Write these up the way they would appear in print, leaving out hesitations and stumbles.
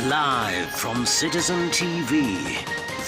Live from Citizen TV,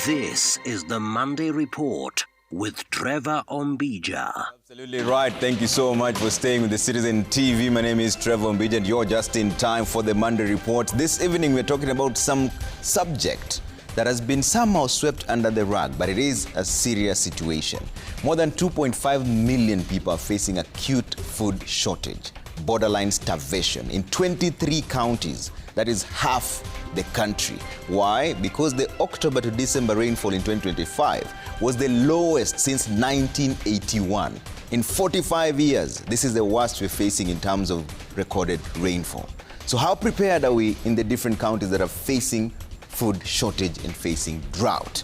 this is the Monday Report with Trevor Ombija. Absolutely right. Thank you so much for staying with the Citizen TV. My name is Trevor Ombija and you're just in time for the Monday Report. This evening we're talking about some subject that has been somehow swept under the rug, but it is a serious situation. More than 2.5 million people are facing acute food shortage, borderline starvation in 23 counties. That is half the country. Why? Because the October to December rainfall in 2025 was the lowest since 1981. In 45 years, this is the worst we're facing in terms of recorded rainfall. So how prepared are we in the different counties that are facing food shortage and facing drought?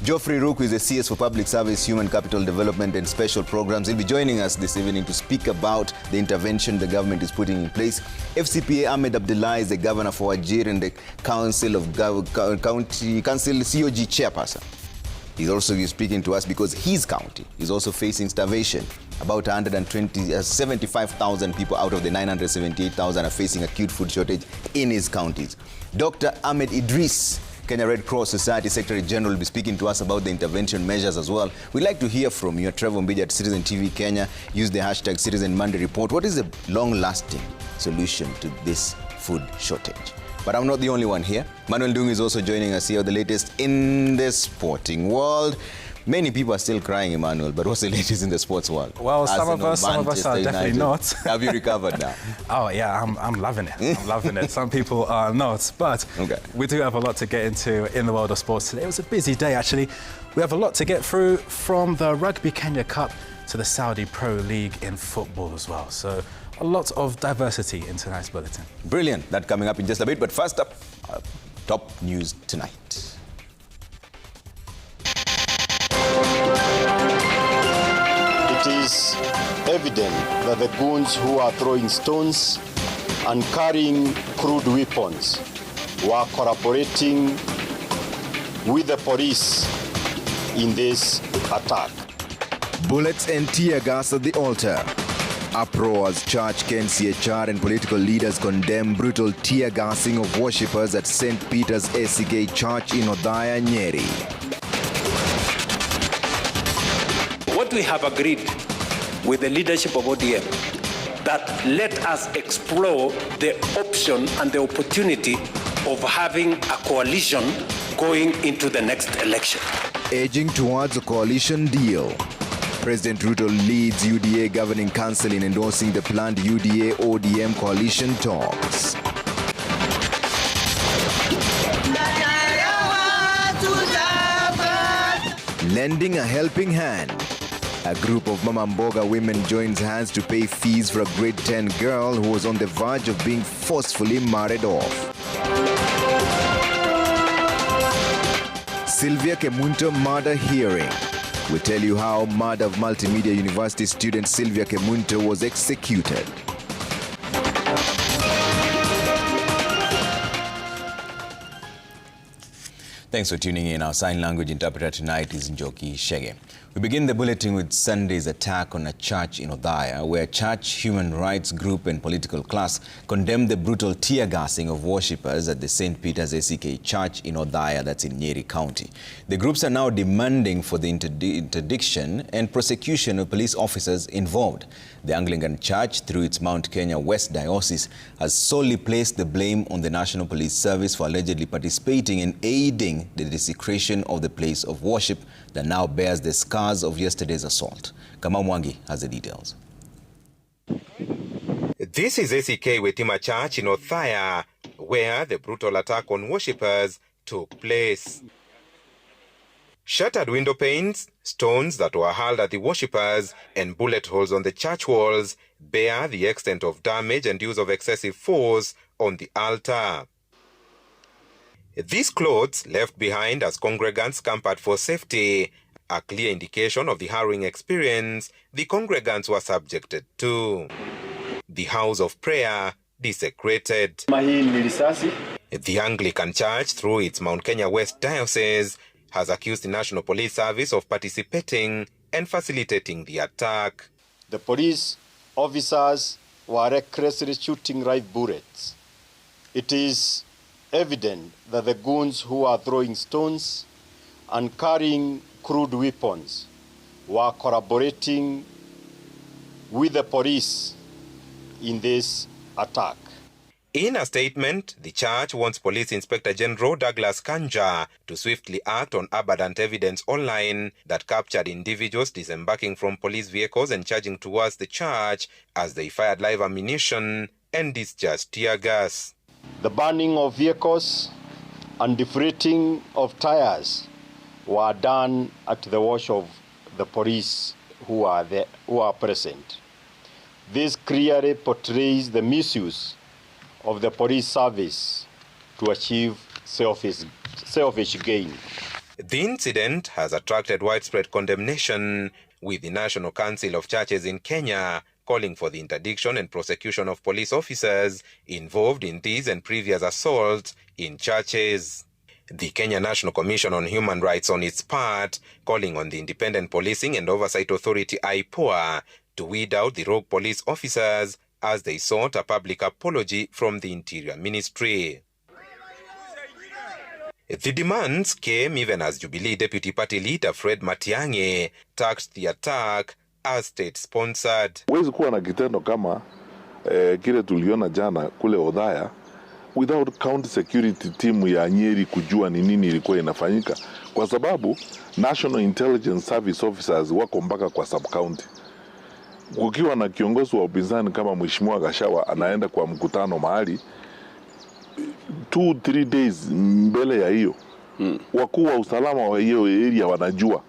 Geoffrey Ruku is the CS for Public Service, Human Capital Development and Special Programs. He'll be joining us this evening to speak about the intervention the government is putting in place. FCPA Ahmed Abdullah is the governor for Wajir and the Council of County Council COG chairperson. He's also speaking to us because his county is also facing starvation. About 75,000 people out of the 978,000 are facing acute food shortage in his counties. Dr. Ahmed Idris, Kenya Red Cross Society Secretary General, will be speaking to us about the intervention measures as well. We'd like to hear from you. Trevor Ombija at Citizen TV Kenya. Use the hashtag Citizen Monday Report. What is the long-lasting solution to this food shortage? But I'm not the only one here. Manuel Dung is also joining us here, the latest in the sporting world. Many people are still crying, Emmanuel, but what's the latest in the sports world? Well, some of us are Manchester definitely United. not. Have you recovered now? Oh, yeah, I'm loving it. I'm loving it. Some people are not, but we do have a lot to get into in the world of sports today. It was a busy day, actually. We have a lot to get through, from the Rugby Kenya Cup to the Saudi Pro League in football as well. So a lot of diversity in tonight's bulletin. Brilliant. That coming up in just a bit, but first up, top news tonight. It is evident that the goons who are throwing stones and carrying crude weapons were cooperating with the police in this attack. Bullets and tear gas at the altar. Uproar as Church KNCHR and political leaders condemn brutal tear gassing of worshippers at St. Peter's ACK Church in Othaya, Nyeri. What we have agreed with the leadership of ODM, that let us explore the option and the opportunity of having a coalition going into the next election. Edging towards a coalition deal. President Ruto leads UDA Governing Council in endorsing the planned UDA-ODM coalition talks. Lending a helping hand. A group of Mama Mboga women joins hands to pay fees for a grade 10 girl who was on the verge of being forcefully married off. Sylvia Kemunto murder hearing. We'll tell you how murder of Multimedia University student Sylvia Kemunto was executed. Thanks for tuning in. Our sign language interpreter tonight is Njoki Shege. We begin the bulletin with Sunday's attack on a church in Othaya, where church, human rights group and political class condemned the brutal tear gassing of worshippers at the St. Peter's ACK Church in Othaya, that's in Nyeri County. The groups are now demanding for the interdiction and prosecution of police officers involved. The Anglican Church, through its Mount Kenya West Diocese, has solely placed the blame on the National Police Service for allegedly participating in aiding the desecration of the place of worship that now bears the scars of yesterday's assault. Kamau Mwangi has the details. This is ACK Wetima Church in Othaya, where the brutal attack on worshippers took place. Shattered window panes, stones that were hurled at the worshippers, and bullet holes on the church walls bear the extent of damage and use of excessive force on the altar. These clothes left behind as congregants scampered for safety, a clear indication of the harrowing experience the congregants were subjected to. The house of prayer desecrated. The Anglican Church, through its Mount Kenya West Diocese, has accused the National Police Service of participating and facilitating the attack. The police officers were recklessly shooting live bullets. It is evident that the goons who are throwing stones and carrying crude weapons were collaborating with the police in this attack. In a statement, the church wants Police Inspector General Douglas Kanja to swiftly act on abundant evidence online that captured individuals disembarking from police vehicles and charging towards the church as they fired live ammunition and discharged tear gas. The burning of vehicles and deflating of tires were done at the watch of the police who are present. This clearly portrays the misuse of the police service to achieve selfish gain. The incident has attracted widespread condemnation, with the National Council of Churches in Kenya calling for the interdiction and prosecution of police officers involved in these and previous assaults in churches. The Kenya National Commission on Human Rights, on its part, calling on the Independent Policing and Oversight Authority (IPOA) to weed out the rogue police officers as they sought a public apology from the Interior Ministry. The demands came even as Jubilee Deputy Party Leader Fred Matiang'i tagged the attack as state-sponsored. Huwezi kuwa na kitendo kama kile tuliona jana kule Othaya without county security team ya Nyeri kujua ni nini ilikuwa inafanyika, kwa sababu National Intelligence Service officers wako mpaka kwa sub-county. Kukiwa na kiongozi wa upinzani kama Mheshimiwa Gachagua anaenda kwa mkutano mahali 2-3 days mbele ya hiyo, wakuu wa usalama wa hiyo area wanajua.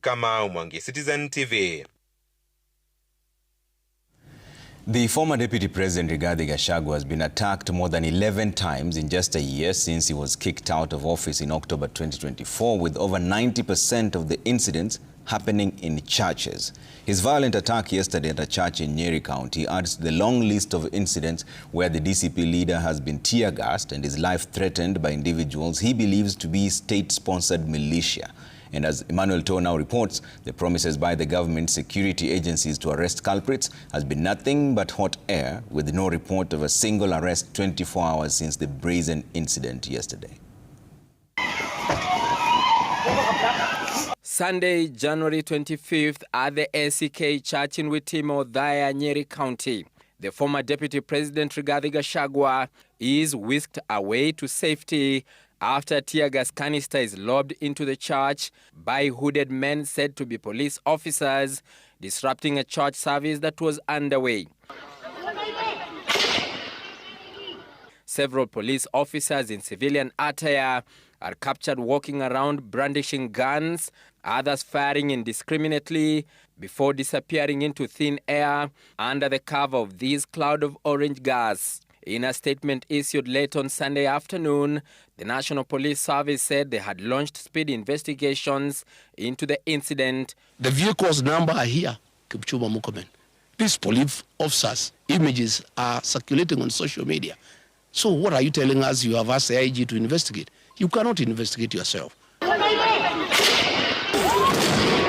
Kamau Mwangi, Citizen TV. The former Deputy President Rigathi Gachagua has been attacked more than 11 times in just a year since he was kicked out of office in October 2024, with over 90% of the incidents happening in churches. His violent attack yesterday at a church in Nyeri County adds to the long list of incidents where the DCP leader has been tear-gassed and his life threatened by individuals he believes to be state-sponsored militia. And as Emmanuel Toh now reports, the promises by the government security agencies to arrest culprits has been nothing but hot air, with no report of a single arrest 24 hours since the brazen incident yesterday. Sunday, January 25th, at the ACK Church in Witima, Othaya, Nyeri County, the former Deputy President Rigathi Gachagua is whisked away to safety after a tear gas canister is lobbed into the church by hooded men said to be police officers, disrupting a church service that was underway. Several police officers in civilian attire are captured walking around brandishing guns, others firing indiscriminately before disappearing into thin air under the cover of this cloud of orange gas. In a statement issued late on Sunday afternoon, the National Police Service said they had launched speed investigations into the incident. The vehicle's number are here, Kipchumba Murkomen. These police officers' images are circulating on social media. So what are you telling us? You have asked the IG to investigate. You cannot investigate yourself.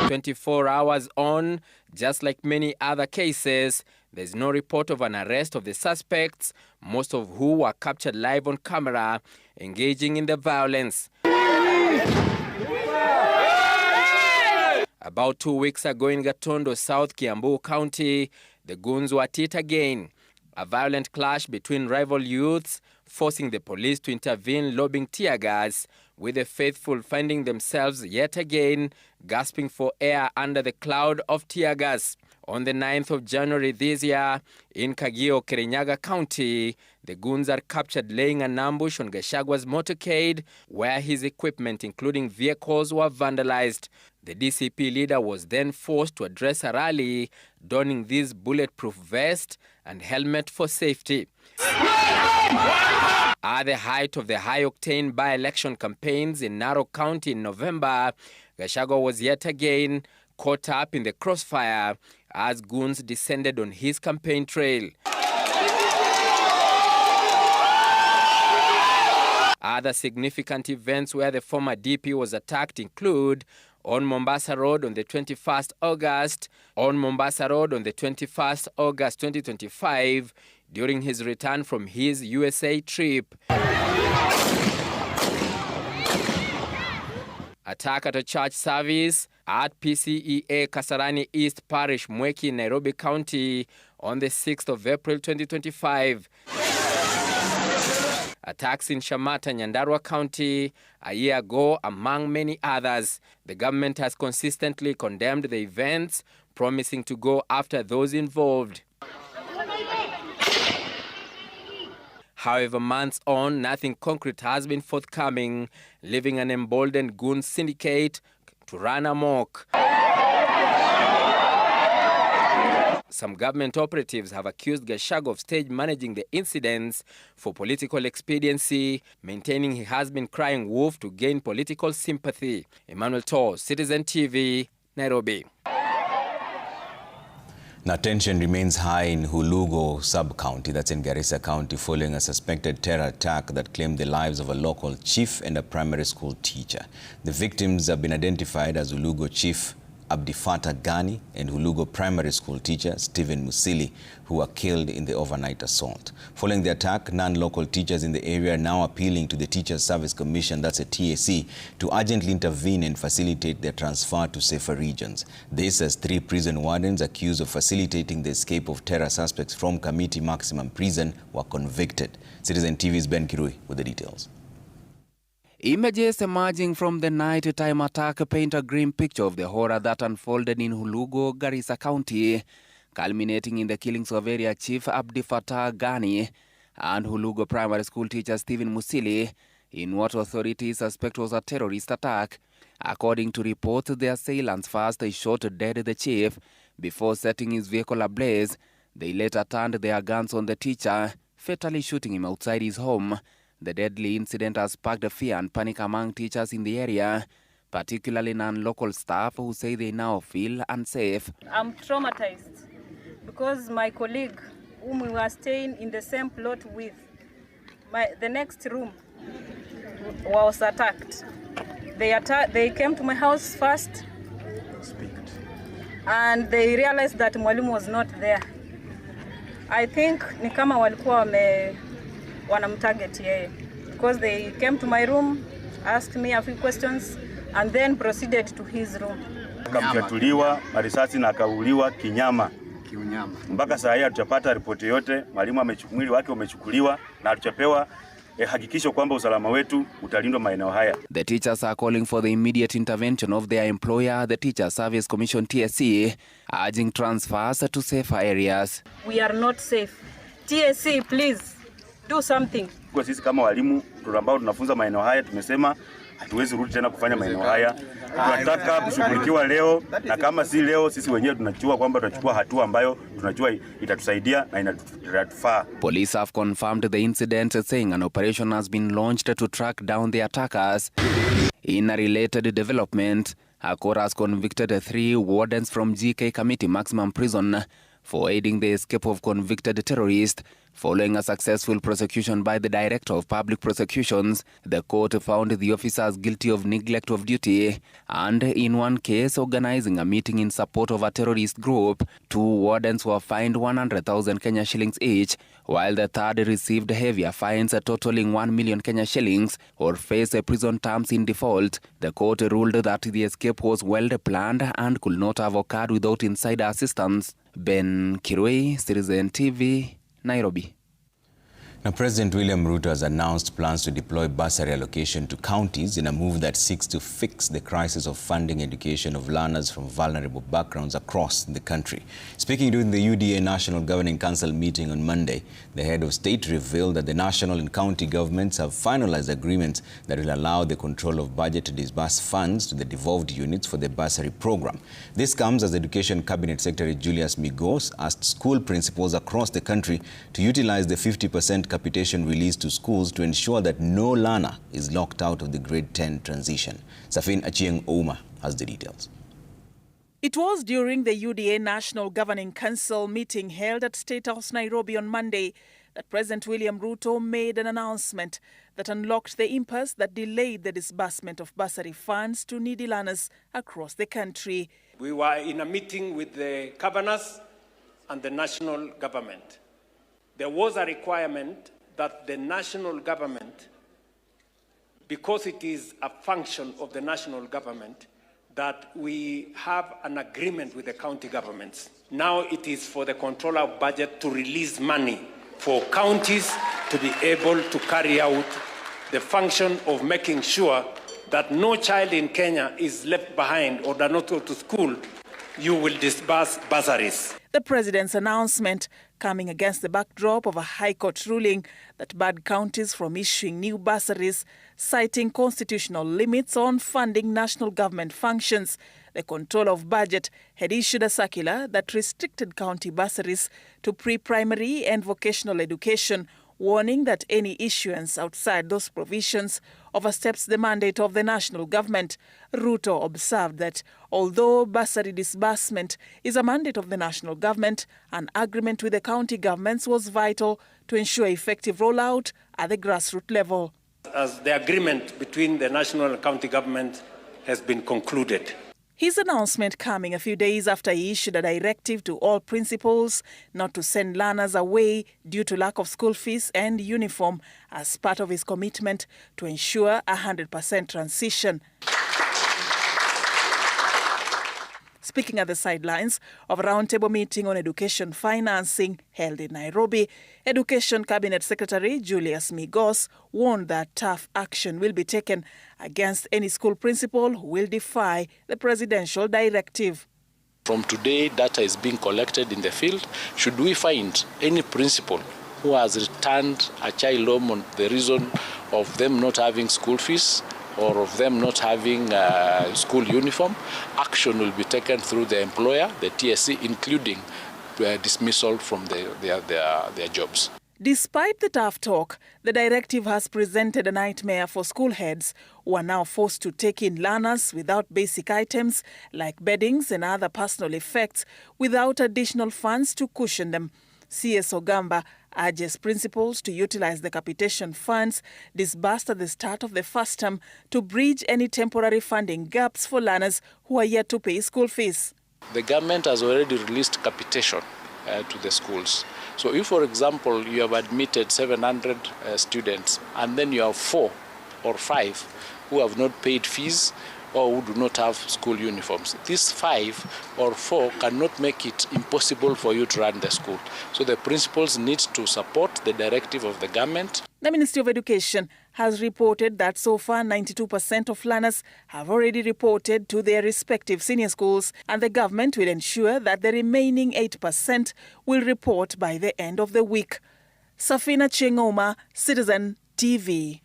24 hours on, just like many other cases, there's no report of an arrest of the suspects, most of who were captured live on camera, engaging in the violence. About 2 weeks ago in Gatondo, South Kiambu County, the goons were at it again. A violent clash between rival youths, forcing the police to intervene, lobbing tear gas, with the faithful finding themselves yet again gasping for air under the cloud of tear gas. On the 9th of January this year, in Kagio, Kirinyaga County, the goons are captured laying an ambush on Gachagua's motorcade, where his equipment, including vehicles, were vandalized. The DCP leader was then forced to address a rally, donning this bulletproof vest and helmet for safety. At the height of the high-octane by-election campaigns in Narok County in November, Gachagua was yet again caught up in the crossfire as goons descended on his campaign trail. Other significant events where the former DP was attacked include on Mombasa Road on the 21st August, on Mombasa Road on the 21st August 2025, during his return from his USA trip. Attack at a church service at PCEA Kasarani East Parish, Mweki, Nairobi County on the 6th of April 2025. Attacks in Shamata, Nyandarua County a year ago, among many others. The government has consistently condemned the events, promising to go after those involved. However, months on, nothing concrete has been forthcoming, leaving an emboldened goon syndicate to run amok. Some government operatives have accused Gachagua of stage managing the incidents for political expediency, maintaining he has been crying wolf to gain political sympathy. Emmanuel Tor, Citizen TV, Nairobi. Now, tension remains high in Hulugo sub-county, that's in Garissa County, following a suspected terror attack that claimed the lives of a local chief and a primary school teacher. The victims have been identified as Hulugo Chief Abdifata Gani and Hulugo primary school teacher Stephen Musili, who were killed in the overnight assault. Following the attack, non-local teachers in the area are now appealing to the Teachers Service Commission, that's a TSC, to urgently intervene and facilitate their transfer to safer regions. This as 3 prison wardens accused of facilitating the escape of terror suspects from Kamiti Maximum Prison were convicted. Citizen TV's Ben Kirui with the details. Images emerging from the night-time attack paint a grim picture of the horror that unfolded in Hulugo, Garissa County, culminating in the killings of area chief Abdifata Gani and Hulugo primary school teacher Stephen Musili in what authorities suspect was a terrorist attack. According to reports, the assailants first shot dead the chief before setting his vehicle ablaze. They later turned their guns on the teacher, fatally shooting him outside his home. The deadly incident has sparked fear and panic among teachers in the area, particularly non-local staff who say they now feel unsafe. I'm traumatized because my colleague, whom we were staying in the same plot with, the next room was attacked. They came to my house first and they realized that Mwalimu was not there. I think ni kama walikuwa wanamtarget yeye, because they came to my room, asked me a few questions and then proceeded to his room. Akamchatuliwa marisasi na akauliwa kinyama. Mpaka saa hii hatujapata ripoti yote. Mwalimu mwili wake umechukuliwa na hatujapewa hakikisho kwamba usalama wetu utalindwa maeneo haya. The teachers are calling for the immediate intervention of their employer, the Teachers Service Commission TSC, urging transfers to safer areas. We are not safe. TSC, please do something. Kwa sisi kama walimu ambao tunafunza maeneo haya tumesema hatuwezi rudi tena kufanya maeneo haya. Tunataka kushughulikiwa leo, na kama si leo sisi wenyewe tunachukua kwamba tutachukua hatua ambayo tunajua itatusaidia na inatufaa. Police have confirmed the incident, saying an operation has been launched to track down the attackers. In a related development, Akora has convicted 3 wardens from GK Kamiti Maximum Prison for aiding the escape of convicted terrorists. Following a successful prosecution by the Director of Public Prosecutions, the court found the officers guilty of neglect of duty and, in one case, organizing a meeting in support of a terrorist group. 2 wardens were fined 100,000 Kenya shillings each, while the third received heavier fines totaling 1 million Kenya shillings or faced prison terms in default. The court ruled that the escape was well planned and could not have occurred without insider assistance. Ben Kirui, Citizen TV, Nairobi. Now, President William Ruto has announced plans to deploy bursary allocation to counties in a move that seeks to fix the crisis of funding education of learners from vulnerable backgrounds across the country. Speaking during the UDA National Governing Council meeting on Monday, the head of state revealed that the national and county governments have finalized agreements that will allow the control of budget to disburse funds to the devolved units for the bursary program. This comes as Education Cabinet Secretary Julius Migos asked school principals across the country to utilize the 50% capitation released to schools to ensure that no learner is locked out of the grade 10 transition. Safin Achieng Ouma has the details. It was during the UDA National Governing Council meeting held at State House, Nairobi on Monday that President William Ruto made an announcement that unlocked the impasse that delayed the disbursement of bursary funds to needy learners across the country. We were in a meeting with the governors and the national government. there was a requirement that the national government, because it is a function of the national government, that we have an agreement with the county governments. Now it is for the Controller of Budget to release money for counties to be able to carry out the function of making sure that no child in Kenya is left behind or does not go to school. You will disburse bursaries. The president's announcement coming against the backdrop of a High Court ruling that barred counties from issuing new bursaries, citing constitutional limits on funding national government functions. The Controller of Budget had issued a circular that restricted county bursaries to pre-primary and vocational education, warning that any issuance outside those provisions oversteps the mandate of the national government. Ruto observed that although bursary disbursement is a mandate of the national government, an agreement with the county governments was vital to ensure effective rollout at the grassroots level. As the agreement between the national and county government has been concluded. His announcement coming a few days after he issued a directive to all principals not to send learners away due to lack of school fees and uniform as part of his commitment to ensure 100% transition. Speaking at the sidelines of a roundtable meeting on education financing held in Nairobi, Education Cabinet Secretary Julius Migos warned that tough action will be taken against any school principal who will defy the presidential directive. From today, data is being collected in the field. Should we find any principal who has returned a child home on the reason of them not having school fees or of them not having school uniform, action will be taken through the employer, the TSC, including dismissal from their jobs. Despite the tough talk, the directive has presented a nightmare for school heads who are now forced to take in learners without basic items like beddings and other personal effects without additional funds to cushion them. CS Ogamba urges principals to utilize the capitation funds disbursed at the start of the first term to bridge any temporary funding gaps for learners who are yet to pay school fees. The government has already released capitation to the schools. So if, for example, you have admitted 700 students and then you have 4 or 5 who have not paid fees or who do not have school uniforms, these 5 or 4 cannot make it impossible for you to run the school. So the principals need to support the directive of the government. The Ministry of Education has reported that so far 92% of learners have already reported to their respective senior schools, and the government will ensure that the remaining 8% will report by the end of the week. Safina Chengoma, Citizen TV.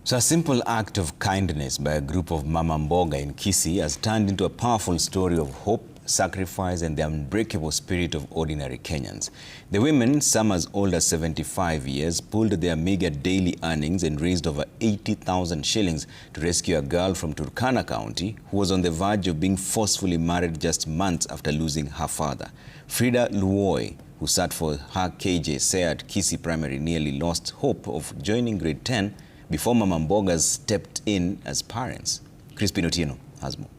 So a simple act of kindness by a group of Mama Mboga in Kisii has turned into a powerful story of hope, sacrifice and the unbreakable spirit of ordinary Kenyans. The women, some as old as 75 years, pulled their meager daily earnings and raised over 80,000 shillings to rescue a girl from Turkana County who was on the verge of being forcefully married just months after losing her father. Frida Luoi, who sat for her KJSEA at Kisii Primary, nearly lost hope of joining grade 10 before Mama Mbogas stepped in as parents. Crispin Otieno has more.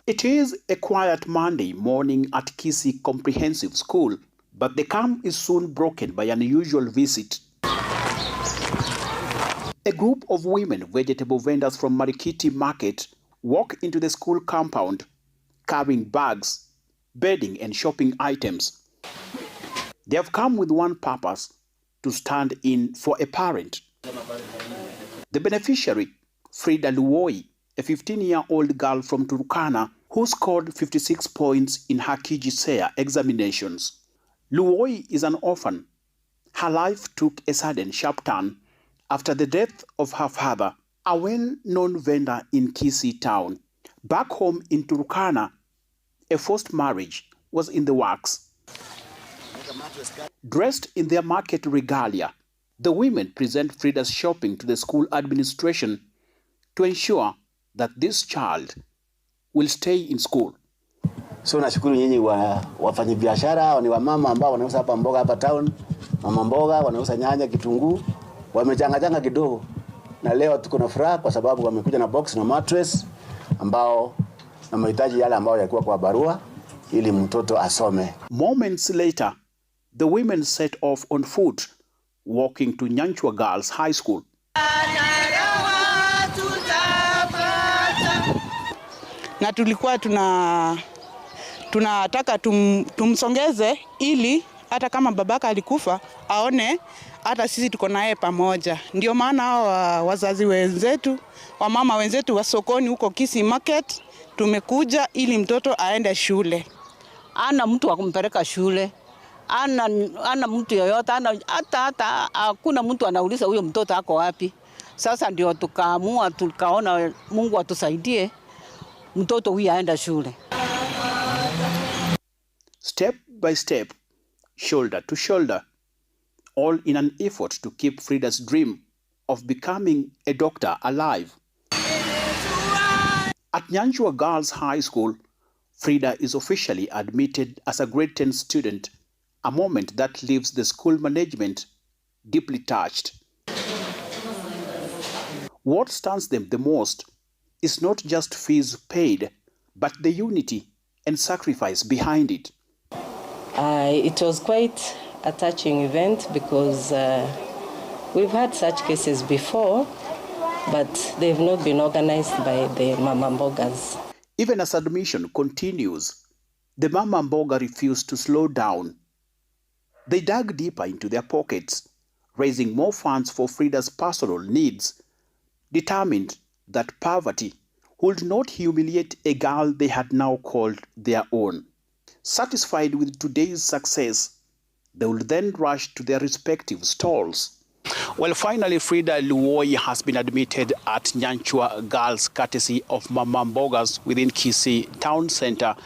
It is a quiet Monday morning at Kisii Comprehensive School, but the calm is soon broken by an unusual visit. A group of women vegetable vendors from Marikiti Market walk into the school compound, carrying bags, bedding and shopping items. They have come with one purpose: to stand in for a parent. The beneficiary, Frida Luoi, a 15-year-old girl from Turkana who scored 56 points in her KJSEA examinations. Luoi is an orphan. Her life took a sudden sharp turn after the death of her father, a well-known vendor in Kisii town. Back home in Turkana, a forced marriage was in the works. Dressed in their market regalia, the women present Frida's shopping to the school administration to ensure that this child will stay in school. So nashukuru nyinyi wafanyabiashara, ni wamama ambao wanauza hapa mboga hapa town, mama mboga wanauza nyanya, kitunguu, wamechanganya kidogo. Na leo tuko na furaha kwa sababu wamekuja na box na mattress ambao na mahitaji yale ambao yalikuwa kwa barua ili mtoto asome. Moments later, the women set off on foot, walking to Nyanchwa Girls High School. Na tulikuwa tunataka tumsongeze ili hata kama babaka alikufa aone hata sisi tuko naye pamoja. Ndio maana hao wazazi wenzetu, wamama wenzetu wa sokoni huko Kisii Market tumekuja ili mtoto aende shule. Ana mtu wa kumpeleka shule. Ana mtu yoyote, hata hakuna mtu anauliza huyo mtoto ako wapi. Sasa ndio tukaamua, tukaona Mungu atusaidie mtoto huyu aende shule. Step by step, shoulder to shoulder, all in an effort to keep Frida's dream of becoming a doctor alive. At Nyanchwa Girls High School, Frida is officially admitted as a grade 10 student, a moment that leaves the school management deeply touched. What stuns them the most is not just fees paid, but the unity and sacrifice behind it. It was quite a touching event because we've had such cases before, but they've not been organized by the Mama Mbogas. Even as admission continues, the Mama Mboga refused to slow down. They dug deeper into their pockets, raising more funds for Frida's personal needs, determined that poverty would not humiliate a girl they had now called their own. Satisfied with today's success, they would then rush to their respective stalls. Well, finally, Frida Luoi has been admitted at Nyanchwa Girls, courtesy of Mama Mbogas within Kisii Town Center,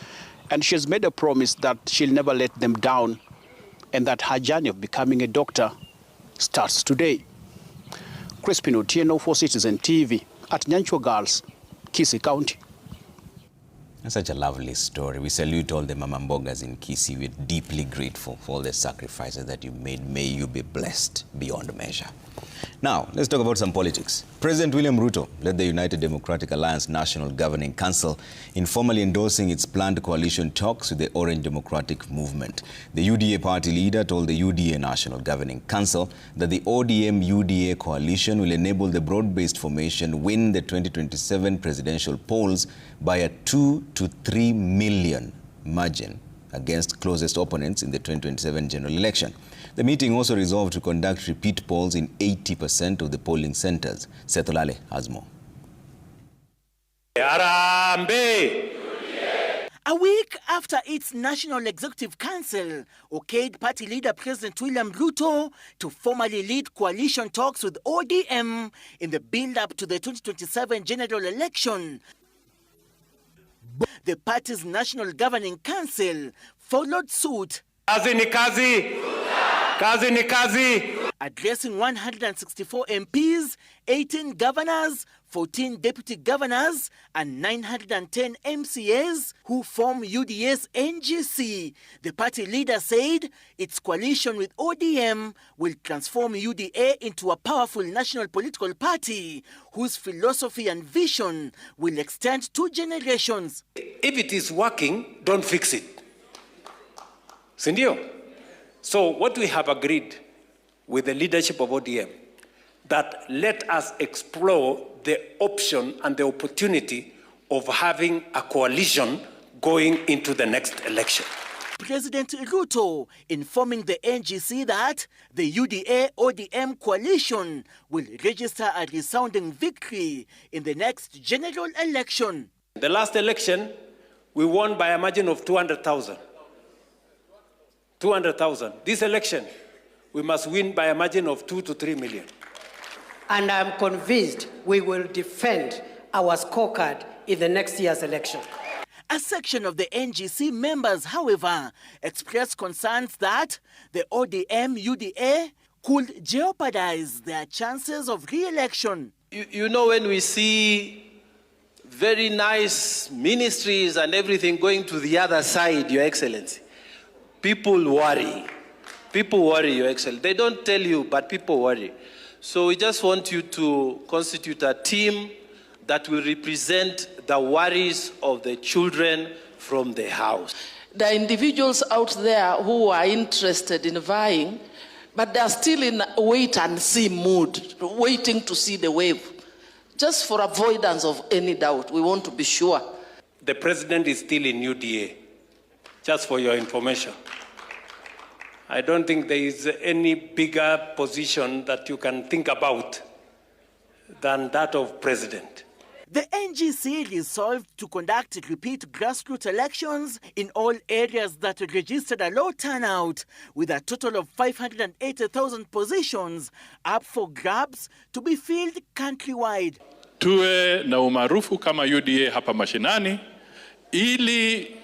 and she has made a promise that she'll never let them down and that her journey of becoming a doctor starts today. Crispin Otieno for Citizen TV at Nyanchwa Girls, Kisii County. That's such a lovely story. We salute all the Mama Mbogas in Kisii. We're deeply grateful for all the sacrifices that you made. May you be blessed beyond measure. Now, let's talk about some politics. President William Ruto led the United Democratic Alliance National Governing Council in formally endorsing its planned coalition talks with the Orange Democratic Movement. The UDA party leader told the UDA National Governing Council that the ODM-UDA coalition will enable the broad-based formation win the 2027 presidential polls by a 2 to 3 million margin against closest opponents in the 2027 general election. The meeting also resolved to conduct repeat polls in 80% of the polling centers. Setholale has more. A week after its National Executive Council okayed party leader President William Ruto to formally lead coalition talks with ODM in the build-up to the 2027 general election, the party's National Governing Council followed suit. Kazi ni kazi. Kazi ni kazi. Addressing 164 MPs, 18 governors, 14 deputy governors, and 910 MCAs who form UDA's NGC. The party leader said its coalition with ODM will transform UDA into a powerful national political party whose philosophy and vision will extend 2 generations. If it is working, don't fix it. Sindio? So what we have agreed with the leadership of ODM, that let us explore the option and the opportunity of having a coalition going into the next election. President Ruto informing the NGC that the UDA-ODM coalition will register a resounding victory in the next general election. The last election, we won by a margin of 200,000. 200,000. This election, we must win by a margin of 2 to 3 million. And I'm convinced we will defend our scorecard in the next year's election. A section of the NGC members, however, expressed concerns that the ODM-UDA could jeopardize their chances of re-election. You know, when we see very nice ministries and everything going to the other side, Your Excellency, people worry. People worry, Your Excellency. They don't tell you, but people worry. So we just want you to constitute a team that will represent the worries of the children from the house. There are individuals out there who are interested in vying, but they are still in wait and see mood, waiting to see the wave. Just for avoidance of any doubt, we want to be sure. The president is still in UDA, just for your information. I don't think there is any bigger position that you can think about than that of president. The NGC resolved to conduct repeat grassroots elections in all areas that registered a low turnout, with a total of 580,000 positions up for grabs to be filled countrywide. Tuwe na umaarufu kama UDA hapa mashinani, ili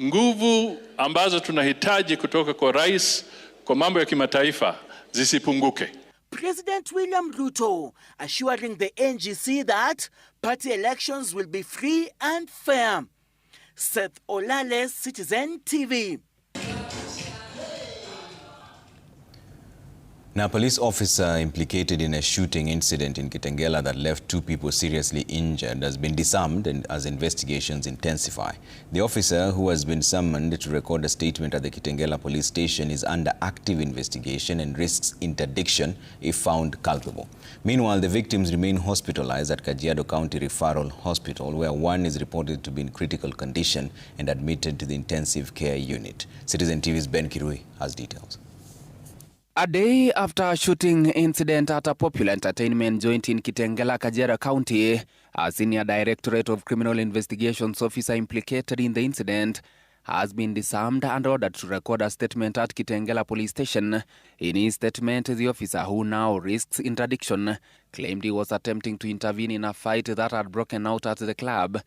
nguvu ambazo tunahitaji kutoka kwa rais kwa mambo ya kimataifa zisipunguke. President William Ruto assuring the NGC that party elections will be free and fair. Seth Olale, Citizen TV. Now, a police officer implicated in a shooting incident in Kitengela that left 2 people seriously injured has been disarmed and as investigations intensify. The officer, who has been summoned to record a statement at the Kitengela police station, is under active investigation and risks interdiction if found culpable. Meanwhile, the victims remain hospitalized at Kajiado County Referral Hospital, where one is reported to be in critical condition and admitted to the intensive care unit. Citizen TV's Ben Kirui has details. A day after a shooting incident at a popular entertainment joint in Kitengela, Kajiado County, a senior directorate of criminal investigations officer implicated in the incident has been disarmed and ordered to record a statement at Kitengela police station. In his statement, the officer, who now risks interdiction, claimed he was attempting to intervene in a fight that had broken out at the club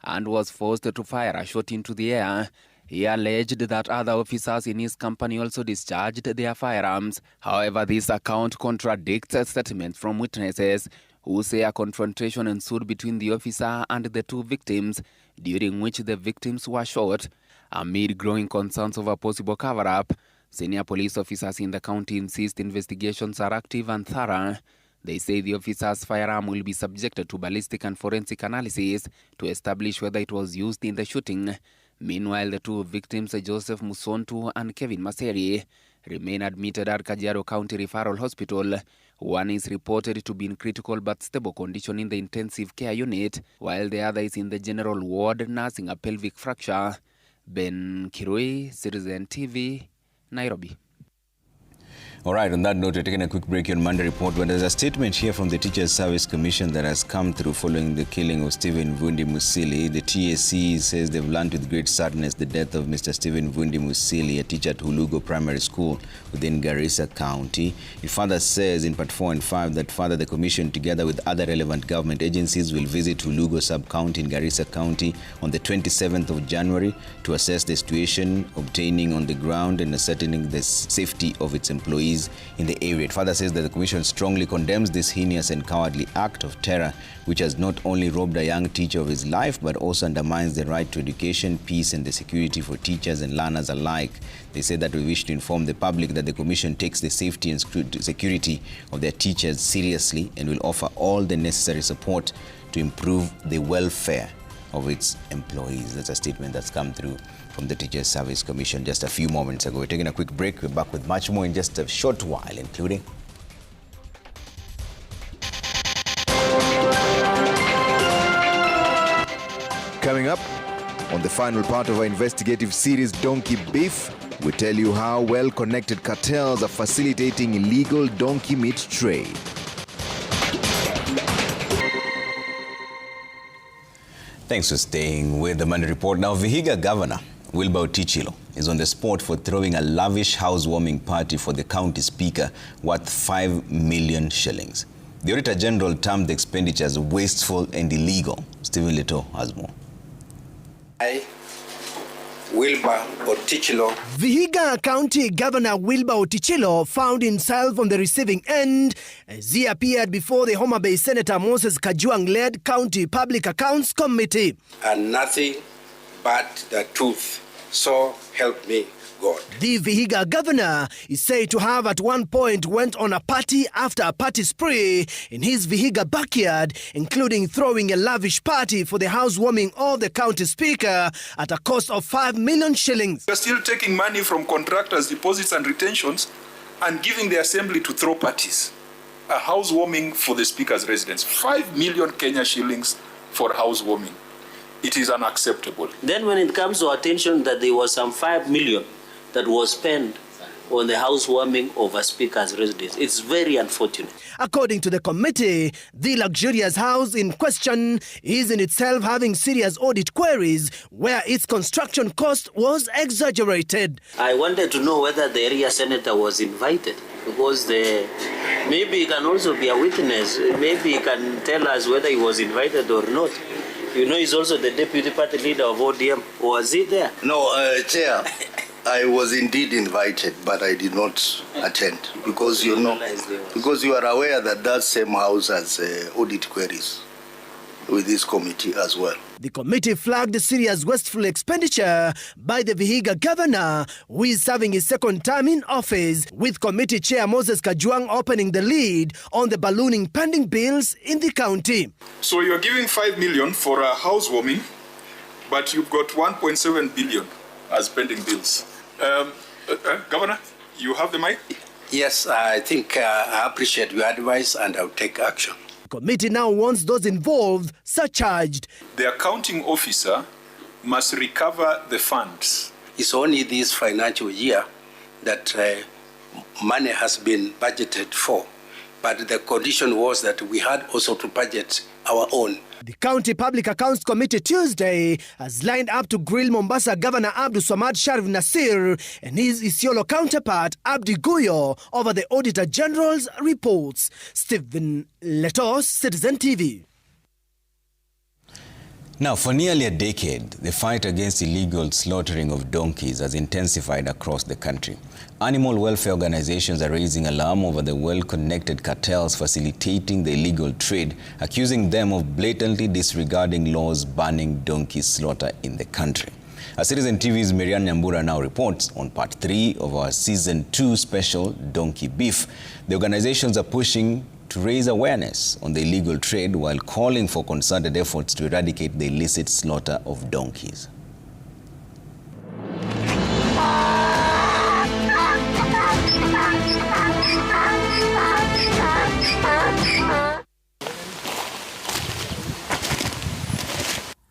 and was forced to fire a shot into the air. He alleged that other officers in his company also discharged their firearms. However, this account contradicts a statement from witnesses who say a confrontation ensued between the officer and the 2 victims, during which the victims were shot. Amid growing concerns over possible cover-up, senior police officers in the county insist investigations are active and thorough. They say the officer's firearm will be subjected to ballistic and forensic analysis to establish whether it was used in the shooting. Meanwhile, the 2 victims, Joseph Musontu and Kevin Maseri, remain admitted at Kajiado County Referral Hospital. One is reported to be in critical but stable condition in the intensive care unit, while the other is in the general ward nursing a pelvic fracture. Ben Kirui, Citizen TV, Nairobi. All right, on that note, we're taking a quick break here on Monday Report, but there's a statement here from the Teachers Service Commission that has come through following the killing of Stephen Vundi Musili. The TSC says they've learned with great sadness the death of Mr. Stephen Vundi Musili, a teacher at Hulugo Primary School within Garissa County. It further says in Part 4 and 5 that further the Commission, together with other relevant government agencies, will visit Hulugo Sub-County in Garissa County on the 27th of January to assess the situation obtaining on the ground and ascertaining the safety of its employees in the area. It further says that the Commission strongly condemns this heinous and cowardly act of terror, which has not only robbed a young teacher of his life, but also undermines the right to education, peace, and the security for teachers and learners alike. They say that we wish to inform the public that the Commission takes the safety and security of their teachers seriously and will offer all the necessary support to improve the welfare of its employees. That's a statement that's come through from the Teachers Service Commission just a few moments ago. We're taking a quick break. We're back with much more in just a short while, including coming up on the final part of our investigative series, Donkey Beef, we tell you how well-connected cartels are facilitating illegal donkey meat trade. Thanks for staying with the Monday Report. Now, Vihiga Governor Wilbur Otichilo is on the spot for throwing a lavish housewarming party for the county speaker worth 5 million shillings. The Auditor General termed the expenditure as wasteful and illegal. Stephen Leto has more. Wilbur Otichilo. Vihiga County Governor Wilbur Otichilo found himself on the receiving end as he appeared before the Homa Bay Senator Moses Kajwang-led County Public Accounts Committee. And nothing but the truth. So help me God. The Vihiga governor is said to have at one point went on a party after a party spree in his Vihiga backyard, including throwing a lavish party for the housewarming of the county speaker at a cost of 5 million shillings. They're still taking money from contractors, deposits and retentions and giving the assembly to throw parties. A housewarming for the speaker's residence. 5 million Kenya shillings for housewarming. It is unacceptable. Then when it comes to attention that there was some 5 million that was spent on the housewarming of a speaker's residence, it's very unfortunate. According to the committee, the luxurious house in question is in itself having serious audit queries where its construction cost was exaggerated. I wanted to know whether the area senator was invited, because maybe he can also be a witness. Maybe he can tell us whether he was invited or not. You know, he's also the deputy party leader of ODM. Was he there? No, Chair, I was indeed invited, but I did not attend because you are aware that same house has audit queries with this committee as well. The committee flagged serious wasteful expenditure by the Vihiga governor, who is serving his second term in office, with committee chair Moses Kajwang opening the lead on the ballooning pending bills in the county. So you're giving 5 million for a housewarming, but you've got 1.7 billion as pending bills. Governor, you have the mic? Yes, I think I appreciate your advice and I'll take action. The committee now wants those involved surcharged. The accounting officer must recover the funds. It's only this financial year that money has been budgeted for, but the condition was that we had also to budget our own. The County Public Accounts Committee Tuesday has lined up to grill Mombasa Governor Abdul Swamad Sharif Nasir and his Isiolo counterpart Abdi Guyo over the Auditor General's reports. Stephen Letos, Citizen TV. Now, for nearly a decade, the fight against illegal slaughtering of donkeys has intensified across the country. Animal welfare organizations are raising alarm over the well-connected cartels facilitating the illegal trade, accusing them of blatantly disregarding laws banning donkey slaughter in the country. Citizen TV's Miriam Nyambura now reports on part 3 of our Season 2 special Donkey Beef. The organizations are pushing to raise awareness on the illegal trade while calling for concerted efforts to eradicate the illicit slaughter of donkeys.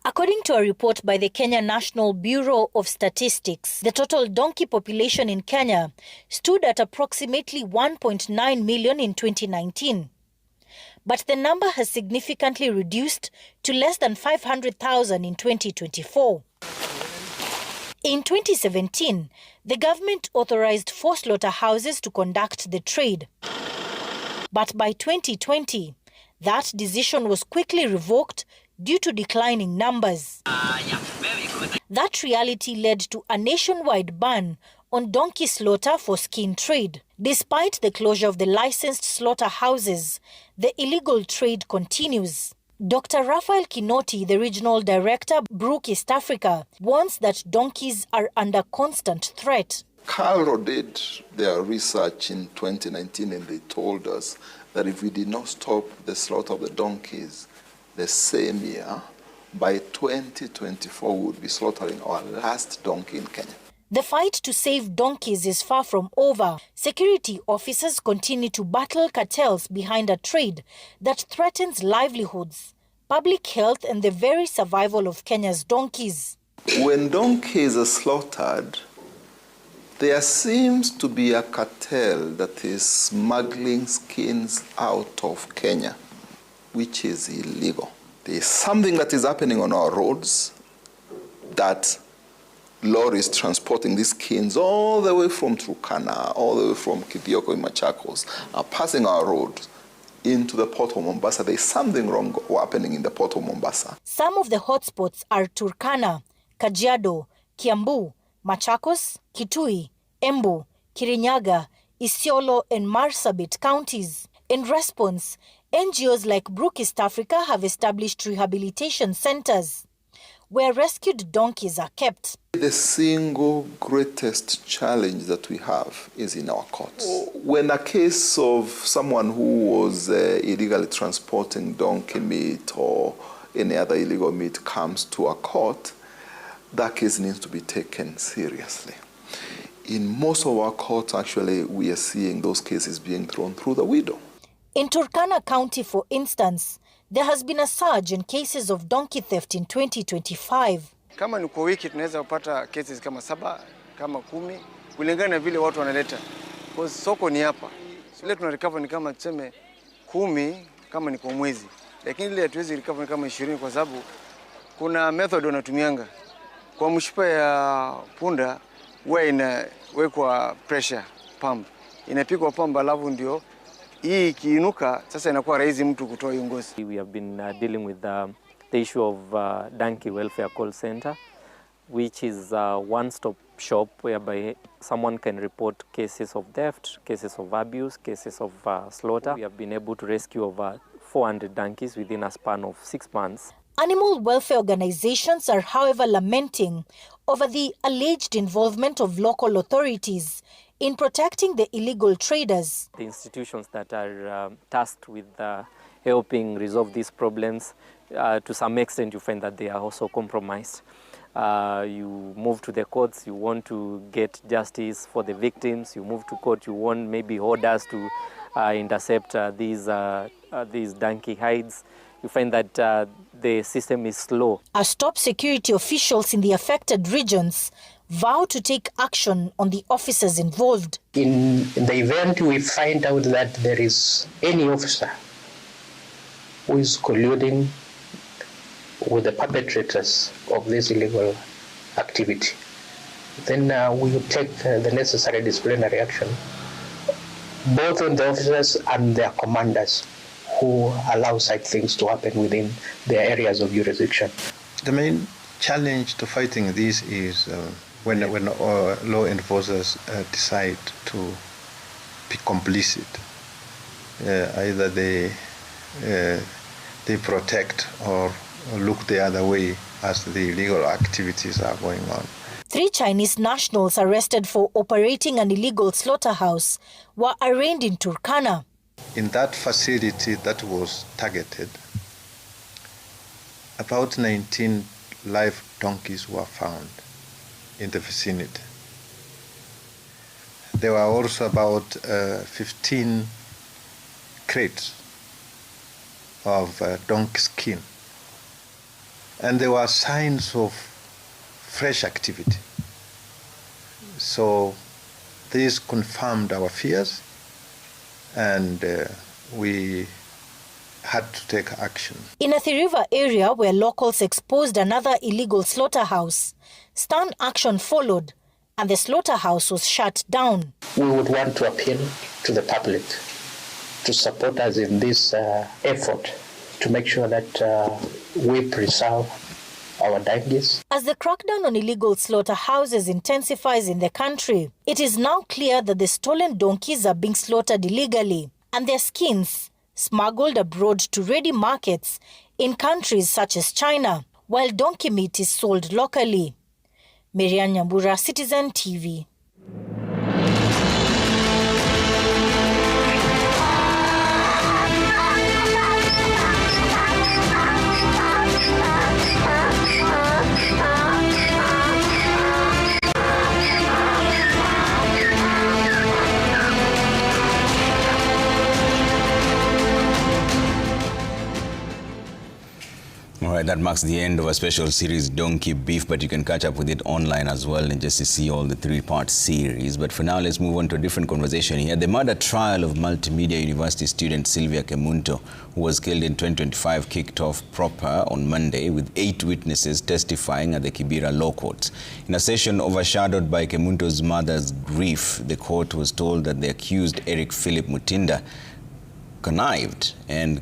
According to a report by the Kenya National Bureau of Statistics, the total donkey population in Kenya stood at approximately 1.9 million in 2019. But the number has significantly reduced to less than 500,000 in 2024. In 2017, the government authorized 4 slaughterhouses to conduct the trade. But by 2020, that decision was quickly revoked due to declining numbers. That reality led to a nationwide ban on donkey slaughter for skin trade. Despite the closure of the licensed slaughterhouses, the illegal trade continues. Dr. Raphael Kinoti, the regional director, Brook East Africa, warns that donkeys are under constant threat. CALRO did their research in 2019 and they told us that if we did not stop the slaughter of the donkeys the same year, by 2024 we would be slaughtering our last donkey in Kenya. The fight to save donkeys is far from over. Security officers continue to battle cartels behind a trade that threatens livelihoods, public health, and the very survival of Kenya's donkeys. When donkeys are slaughtered, there seems to be a cartel that is smuggling skins out of Kenya, which is illegal. There is something that is happening on our roads that lorries transporting these skins all the way from Turkana, all the way from Kidioko in Machakos, are passing our roads into the port of Mombasa. There is something wrong happening in the port of Mombasa. Some of the hotspots are Turkana, Kajiado, Kiambu, Machakos, Kitui, Embu, Kirinyaga, Isiolo, and Marsabit counties. In response, NGOs like Brook East Africa have established rehabilitation centers. where rescued donkeys are kept. The single greatest challenge that we have is in our courts. When a case of someone who was illegally transporting donkey meat or any other illegal meat comes to a court, that case needs to be taken seriously. In most of our courts, actually, we are seeing those cases being thrown through the window. In Turkana County, for instance, there has been a surge in cases of donkey theft in 2025. Kama ni kwa wiki tunaweza kupata cases kama 7, kama 10, kulingana na vile watu wanaleta. Kwa soko ni hapa. Ile tuna recover ni kama tuseme 10 kama ni kwa mwezi. Lakini ile hatuwezi recover ni kama 20 kwa sababu kuna method wanatumianga. Kwa mshipa ya punda huwa inawekwa pressure pump. Inapigwa pump alafu ndio hii ikiinuka sasa inakuwa rahisi mtu kutoa hiyo ngozi. We have been dealing with the issue of donkey welfare call center, which is a one-stop shop whereby someone can report cases of theft, cases of abuse, cases of slaughter. We have been able to rescue over 400 donkeys within a span of 6 months. Animal welfare organizations are, however, lamenting over the alleged involvement of local authorities in protecting the illegal traders. The institutions that are tasked with helping resolve these problems, to some extent you find that they are also compromised. You move to the courts, you want to get justice for the victims, you move to court, you want maybe orders to intercept these donkey hides. You find that the system is slow. As top security officials in the affected regions vow to take action on the officers involved. In the event we find out that there is any officer who is colluding with the perpetrators of this illegal activity, then we will take the necessary disciplinary action, both on the officers and their commanders who allow such things to happen within their areas of jurisdiction. The main challenge to fighting this is when law enforcers decide to be complicit. Either they protect or look the other way as the illegal activities are going on. 3 Chinese nationals arrested for operating an illegal slaughterhouse were arraigned in Turkana. In that facility that was targeted, about 19 live donkeys were found in the vicinity. There were also about 15 crates of donkey skin. And there were signs of fresh activity. So this confirmed our fears, and we had to take action. In Athi River area, where locals exposed another illegal slaughterhouse, stern action followed and the slaughterhouse was shut down. We would want to appeal to the public to support us in this effort to make sure that we preserve our donkeys. As the crackdown on illegal slaughterhouses intensifies in the country, it is now clear that the stolen donkeys are being slaughtered illegally and their skins smuggled abroad to ready markets in countries such as China, while donkey meat is sold locally. Miriam Nyambura, Citizen TV. All right, that marks the end of a special series, Donkey Beef, but you can catch up with it online as well and just to see all the 3-part series. But for now, let's move on to a different conversation here. The murder trial of Multimedia University student Sylvia Kemunto, who was killed in 2025, kicked off proper on Monday with 8 witnesses testifying at the Kibera Law Courts. In a session overshadowed by Kemunto's mother's grief, the court was told that the accused, Eric Philip Mutinda, connived and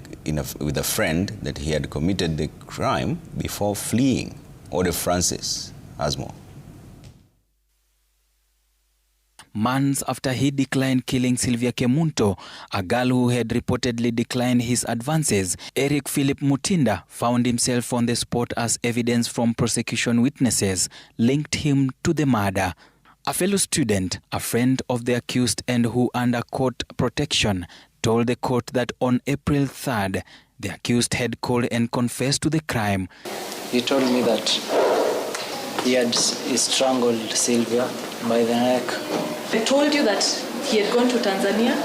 with a friend that he had committed the crime before fleeing. Ode Francis has more. months after he declined killing Sylvia Kemunto, a girl who had reportedly declined his advances. Eric Philip Mutinda found himself on the spot as evidence from prosecution witnesses linked him to the murder. A fellow student, a friend of the accused and who under court protection, told the court that on April 3rd, the accused had called and confessed to the crime. He told me that he strangled Sylvia by the neck. I told you that he had gone to Tanzania?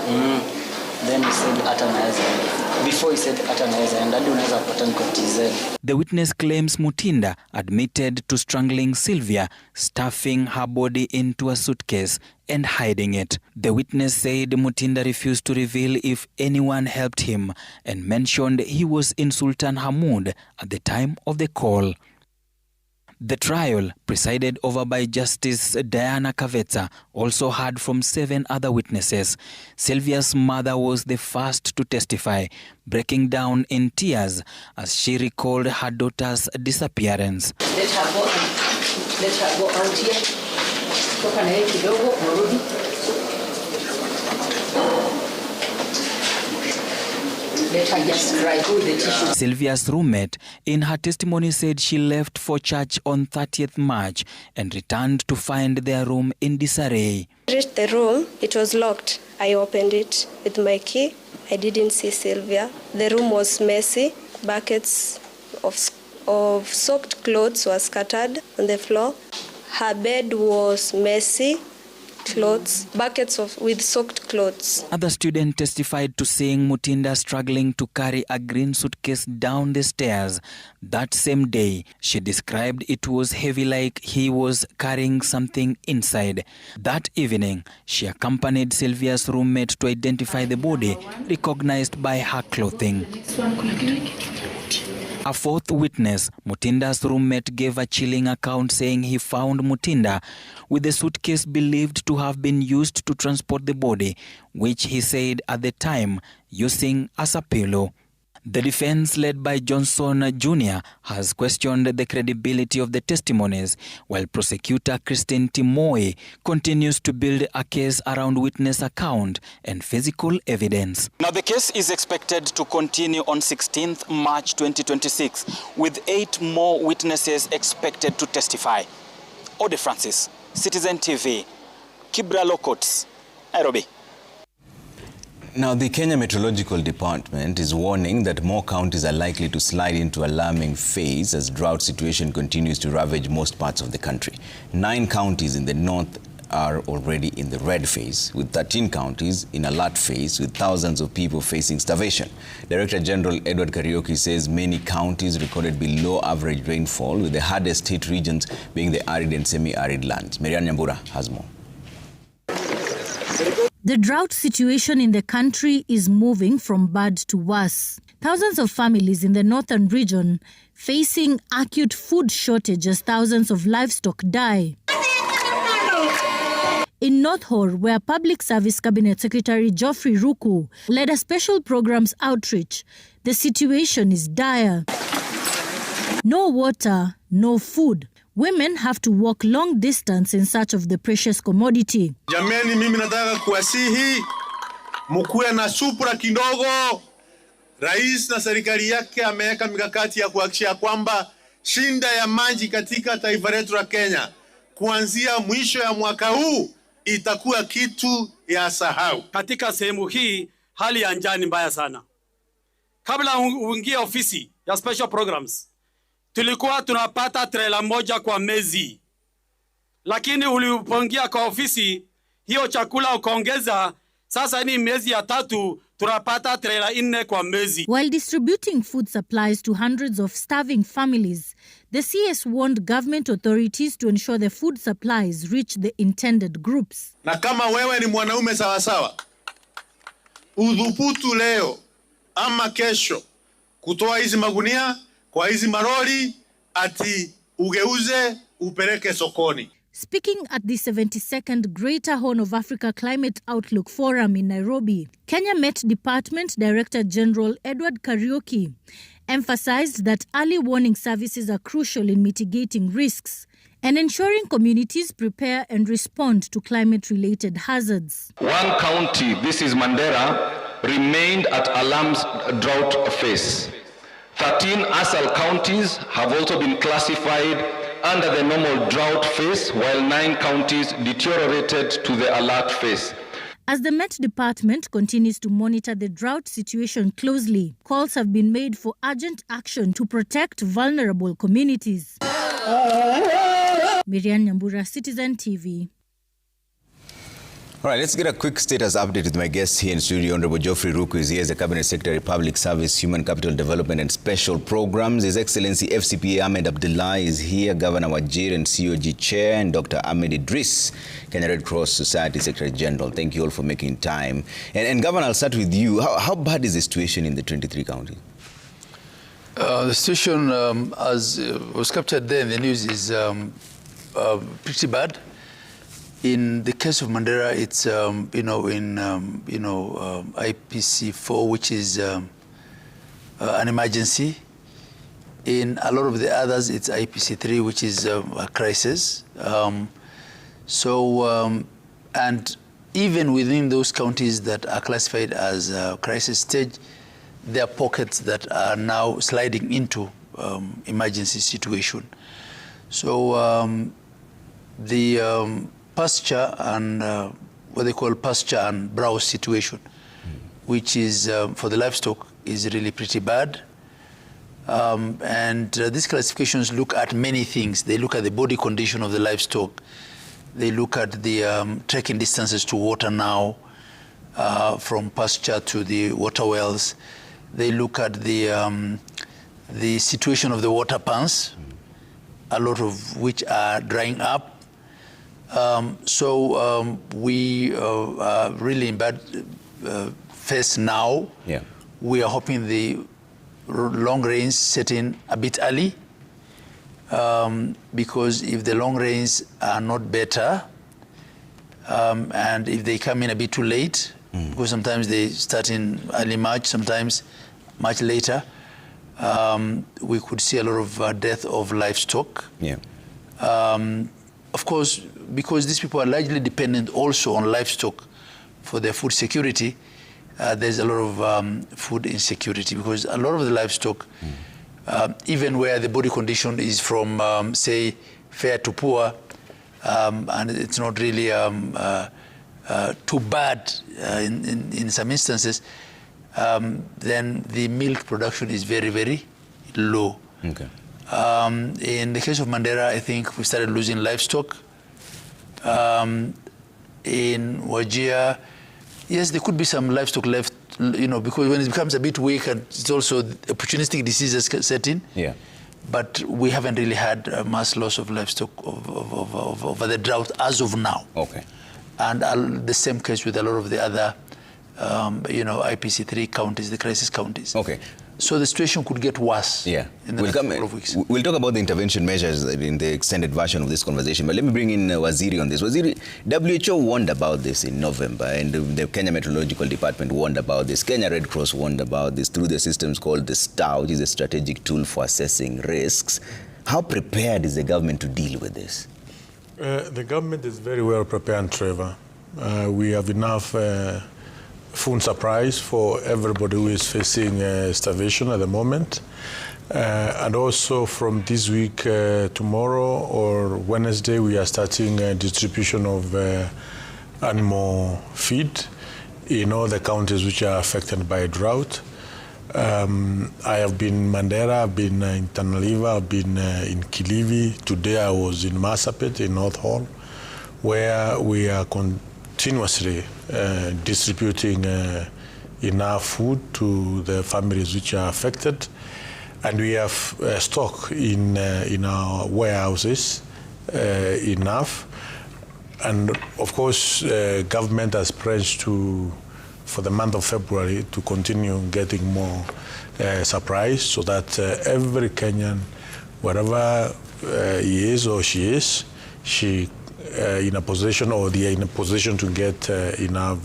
Then he said atanaweza. Before he said atanaweza and hadi unaweza pata niko TZ. The witness claims Mutinda admitted to strangling Sylvia, stuffing her body into a suitcase and hiding it. The witness said Mutinda refused to reveal if anyone helped him and mentioned he was in Sultan Hamoud at the time of the call. The trial, presided over by Justice Diana Kavetsa, also heard from 7 other witnesses. Sylvia's mother was the first to testify, breaking down in tears as she recalled her daughter's disappearance. Let her go out here. Toka na yeye kidogo, urudi. Let her just cry through the tissue. Sylvia's roommate in her testimony said she left for church on 30th March and returned to find their room in disarray. I reached the room, it was locked. I opened it with my key. I didn't see Sylvia. The room was messy. Buckets of soaked clothes were scattered on the floor. Her bed was messy. Buckets with soaked clothes. Other student testified to seeing Mutinda struggling to carry a green suitcase down the stairs. That same day, she described it was heavy, like he was carrying something inside. That evening, she accompanied Sylvia's roommate to identify the body, recognized by her clothing. A fourth witness, Mutinda's roommate, gave a chilling account saying he found Mutinda with the suitcase believed to have been used to transport the body, which he said at the time using as a pillow. The defense, led by Johnson Jr., has questioned the credibility of the testimonies, while prosecutor Christine Timoi continues to build a case around witness account and physical evidence. Now, the case is expected to continue on 16th March 2026, with 8 more witnesses expected to testify. Ode Francis, Citizen TV, Kibra Lokots, Nairobi. Now, the Kenya Meteorological Department is warning that more counties are likely to slide into alarming phase as drought situation continues to ravage most parts of the country. 9 counties in the north are already in the red phase, with 13 counties in alert phase, with thousands of people facing starvation. Director General Edward Kariuki says many counties recorded below average rainfall, with the hardest hit regions being the arid and semi-arid lands. Marianne Nyambura has more. The drought situation in the country is moving from bad to worse. Thousands of families in the northern region facing acute food shortage as thousands of livestock die. In North Horr, where Public Service Cabinet Secretary Geoffrey Ruku led a special programs outreach, the situation is dire. No water, no food. Women have to walk long distance in search of the precious commodity. Jameni, mimi nataka kuwasihi mkuwe na supra kidogo. Rais na serikali yake ameweka mikakati ya kuhakikisha kwamba shinda ya maji katika taifa letu la Kenya kuanzia mwisho ya mwaka huu itakuwa kitu ya sahau. Katika sehemu hii hali ya njaa ni mbaya sana. Kabla uingie ofisi ya special programs, tulikuwa tunapata trailer moja kwa mwezi. Lakini ulipoingia kwa ofisi, hiyo chakula ukaongeza, sasa ni miezi ya 3 tunapata trailer 4 kwa mwezi. While distributing food supplies to hundreds of starving families, the CS warned government authorities to ensure the food supplies reach the intended groups. Na kama wewe ni mwanaume sawa sawa, udhubutu leo ama kesho kutoa hizi magunia kwa hizi maroli ati ugeuze upeleke sokoni. Speaking at the 72nd Greater Horn of Africa Climate Outlook Forum in Nairobi, Kenya Met Department Director General Edward Kariuki emphasized that early warning services are crucial in mitigating risks and ensuring communities prepare and respond to climate-related hazards. One county, this is Mandera, remained at alarm's drought phase. 13 ASAL counties have also been classified under the normal drought phase, while 9 counties deteriorated to the alert phase. As the Met Department continues to monitor the drought situation closely, calls have been made for urgent action to protect vulnerable communities. Miriam Nyambura, Citizen TV. All right, let's get a quick status update with my guest here in studio. Honorable Geoffrey Ruku is here as the Cabinet Secretary, Public Service, Human Capital Development and Special Programs. His Excellency FCPA Ahmed Abdullah is here, Governor Wajir and COG Chair, and Dr. Ahmed Idris, Kenya Red Cross Society Secretary General. Thank you all for making time. And Governor, I'll start with you. How bad is the situation in the 23 counties? The situation, as was captured there in the news, is pretty bad. In the case of Mandera, it's IPC4, which is an emergency. In a lot of the others, it's IPC3, which is a crisis. And even within those counties that are classified as a crisis stage, there are pockets that are now sliding into emergency situation. So the pasture and what they call pasture and browse situation, which is for the livestock, is really pretty bad. And these classifications look at many things. They look at the body condition of the livestock. They look at the trekking distances to water now, from pasture to the water wells. They look at the situation of the water pans, a lot of which are drying up. We are really in bad phase now. Yeah. We are hoping the long rains set in a bit early, because if the long rains are not better, and if they come in a bit too late, because sometimes they start in early March, sometimes much later, we could see a lot of death of livestock. Yeah. Of course, because these people are largely dependent also on livestock for their food security, there's a lot of food insecurity, because a lot of the livestock, even where the body condition is from, say, fair to poor, and it's not really too bad in some instances, then the milk production is very, very low. Okay. In the case of Mandera, I think we started losing livestock. In Wajir, yes, there could be some livestock left, because when it becomes a bit weak, and it's also opportunistic diseases set in. Yeah. But we haven't really had a mass loss of livestock over the drought as of now. Okay. And the same case with a lot of the other, IPC3 counties, the crisis counties. Okay. So the situation could get worse. Yeah. In the next couple of weeks. We'll talk about the intervention measures in the extended version of this conversation, but let me bring in Waziri on this. Waziri, WHO warned about this in November, and the Kenya Meteorological Department warned about this. Kenya Red Cross warned about this through the systems called the STAR, which is a strategic tool for assessing risks. How prepared is the government to deal with this? The government is very well prepared, Trevor. We have enough food supplies for everybody who is facing starvation at the moment. And also from this week, tomorrow or Wednesday, we are starting distribution of animal feed in all the counties which are affected by drought. I have been in Mandera, I've been in Tana River, I've been in Kilifi. Today I was in Marsabit in North Hall, where we are continuously distributing enough food to the families which are affected, and we have stock in our warehouses enough, and of course government has pledged for the month of February to continue getting more supplies, so that every Kenyan, wherever he is or she is, in a position, or they are in a position to get enough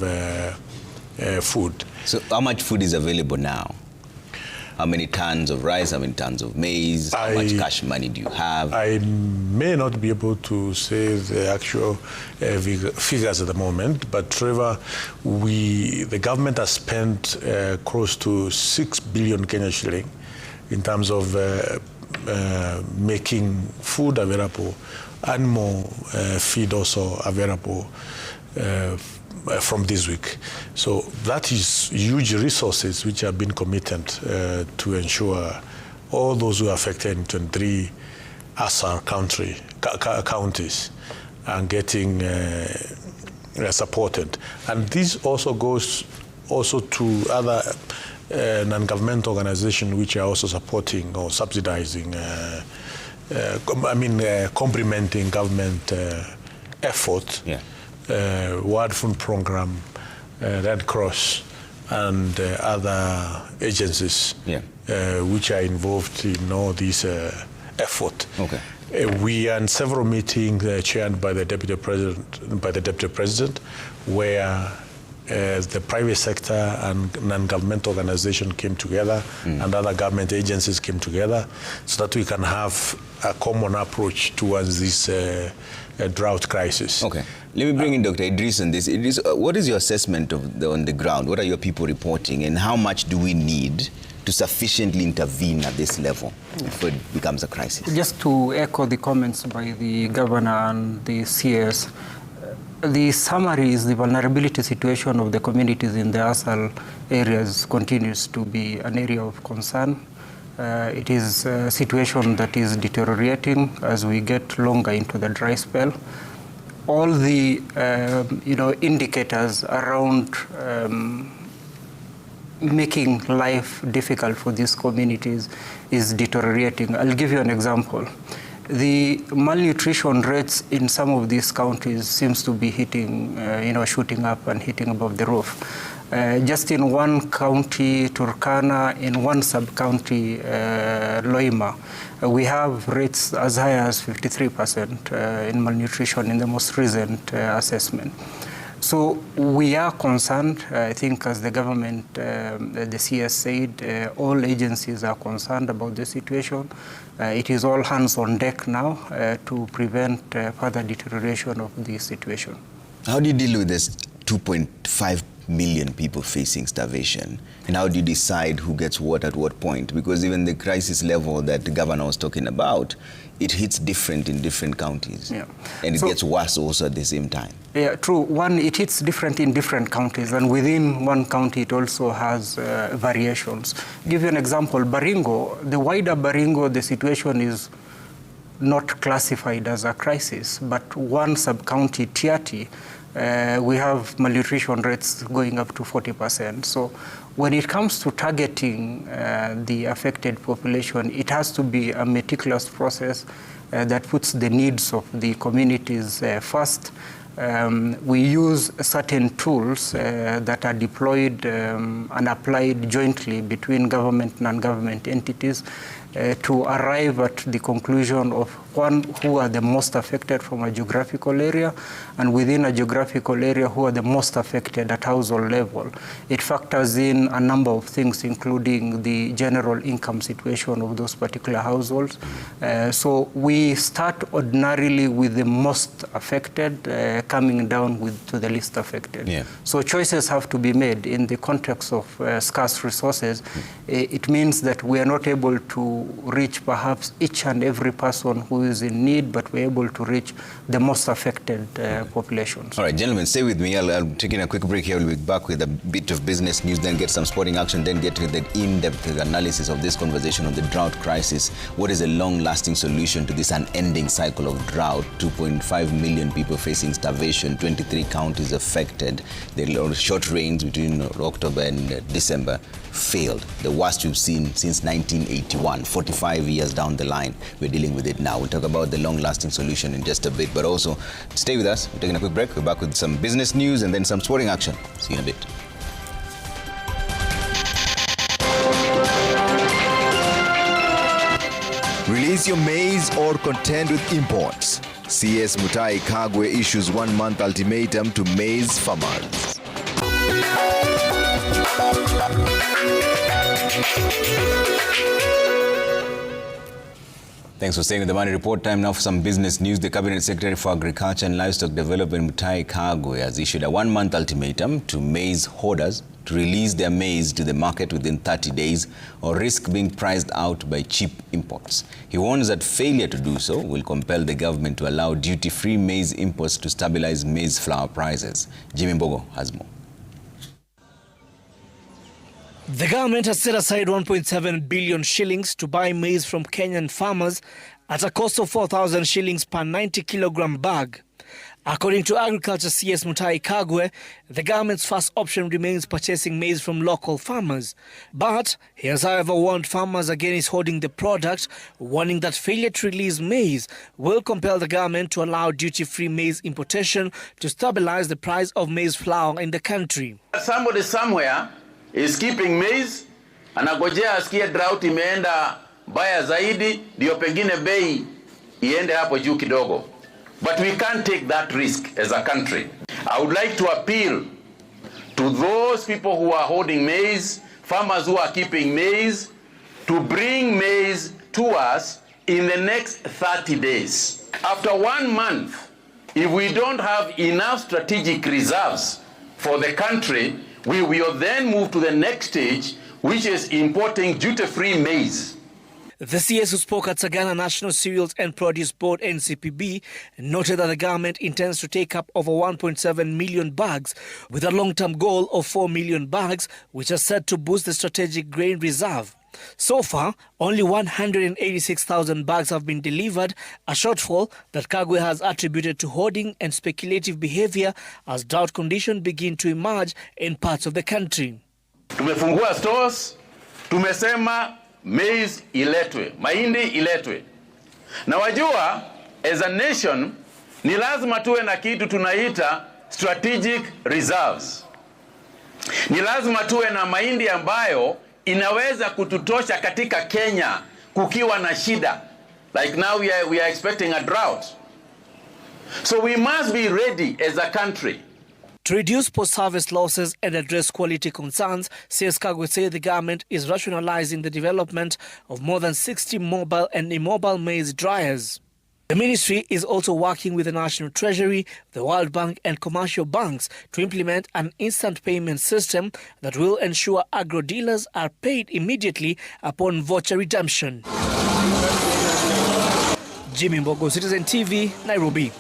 food. So how much food is available now? How many tons of rice, how many tons of maize, how much cash money do you have? I may not be able to say the actual figures at the moment, but Trevor, the government has spent close to 6 billion Kenya shilling in terms of making food available, animal feed also available from this week. So that is huge resources which have been committed to ensure all those who are affected in 23 ASAR counties are getting supported. And this also goes to other non-governmental organizations which are also supporting or subsidizing, complementing government effort. Yeah. World Food Program, Red Cross, and other agencies which are involved in all this effort. Okay. We are in several meetings chaired by the Deputy President, where the private sector and non-governmental organizations came together and other government agencies came together so that we can have a common approach towards this drought crisis. Okay. Let me bring in Dr. Idris on this. Idris, what is your assessment on the ground? What are your people reporting, and how much do we need to sufficiently intervene at this level before it becomes a crisis? Just to echo the comments by the governor and the CS, the summary is the vulnerability situation of the communities in the ASAL areas continues to be an area of concern. It is a situation that is deteriorating as we get longer into the dry spell. All the indicators around making life difficult for these communities is deteriorating. I'll give you an example. The malnutrition rates in some of these counties seems to be hitting, shooting up and hitting above the roof. Just in one county, Turkana, in one sub-county, Loima, we have rates as high as 53% in malnutrition in the most recent assessment. So we are concerned. I think as the government, the CS said, all agencies are concerned about the situation. It is all hands on deck now to prevent further deterioration of the situation. How do you deal with this 2.5 million people facing starvation, and how do you decide who gets what at what point? Because even the crisis level that the governor was talking about, it hits different in different counties, and it gets worse also at the same time. Yeah, true. One, it hits different in different counties, and within one county it also has variations. Give you an example, Baringo, the wider Baringo, the situation is not classified as a crisis, but one sub-county, Tiati, we have malnutrition rates going up to 40%. So when it comes to targeting the affected population, it has to be a meticulous process that puts the needs of the communities first. We use certain tools that are deployed and applied jointly between government and non-government entities to arrive at the conclusion of who are the most affected from a geographical area, and within a geographical area who are the most affected at household level. It factors in a number of things, including the general income situation of those particular households. So we start ordinarily with the most affected, coming down to the least affected. Yeah. So choices have to be made in the context of scarce resources. It means that we are not able to reach perhaps each and every person who is in need, but we're able to reach the most affected populations. All right, gentlemen, stay with me. I'm taking a quick break here. We'll be back with a bit of business news, then get some sporting action, then get to the in-depth analysis of this conversation on the drought crisis. What is a long-lasting solution to this unending cycle of drought? 2.5 million people facing starvation, 23 counties affected. The short rains between October and December failed. The worst we've seen since 1981, 45 years down the line. We're dealing with it now. We'll talk about the long-lasting solution in just a bit, but also stay with us. We're taking a quick break. We're back with some business news and then some sporting action. See you in a bit. Release your maize or contend with imports. CS Mutahi Kagwe issues 1-month ultimatum to maize farmers. Thanks for staying with the Money Report. Time now for some business news. The Cabinet Secretary for Agriculture and Livestock Development, Mutahi Kagwe, has issued a one-month ultimatum to maize hoarders to release their maize to the market within 30 days or risk being priced out by cheap imports. He warns that failure to do so will compel the government to allow duty-free maize imports to stabilize maize flour prices. Jimmy Mbogo has more. The government has set aside 1.7 billion shillings to buy maize from Kenyan farmers at a cost of 4,000 shillings per 90-kilogram bag. According to Agriculture CS Mutahi Kagwe, the government's first option remains purchasing maize from local farmers. But he has, however, warned farmers against hoarding the product, warning that failure to release maize will compel the government to allow duty-free maize importation to stabilize the price of maize flour in the country. Somebody somewhere is keeping maize, anagojea asikie drought imeenda baya zaidi, ndio pengine bei iende hapo juu kidogo. But we can't take that risk as a country. I would like to appeal to those people who are holding maize, farmers who are keeping maize, to bring maize to us in the next 30 days. After 1 month, if we don't have enough strategic reserves for the country, we will then move to the next stage, which is importing duty-free maize. The CS who spoke at Sagana National Cereals and Produce Board (NCPB) noted that the government intends to take up over 1.7 million bags with a long-term goal of 4 million bags, which is set to boost the strategic grain reserve. So far, only 186,000 bags have been delivered, a shortfall that Kagwe has attributed to hoarding and speculative behavior as drought conditions begin to emerge in parts of the country. Tumefungua stores, tumesema maize iletwe, mahindi iletwe. Na wajua, as a nation, ni lazima tuwe na kitu tunaita strategic reserves. Ni lazima tuwe na mahindi ambayo inaweza kututosha katika Kenya kukiwa na shida. Like now we are expecting a drought. So we must be ready as a country. To reduce post-harvest losses and address quality concerns, CS Kagwe said the government is rationalizing the development of more than 60 mobile and immobile maize dryers. The ministry is also working with the National Treasury, the World Bank and commercial banks to implement an instant payment system that will ensure agro-dealers are paid immediately upon voucher redemption. Jimmy Mbogo, Citizen TV, Nairobi.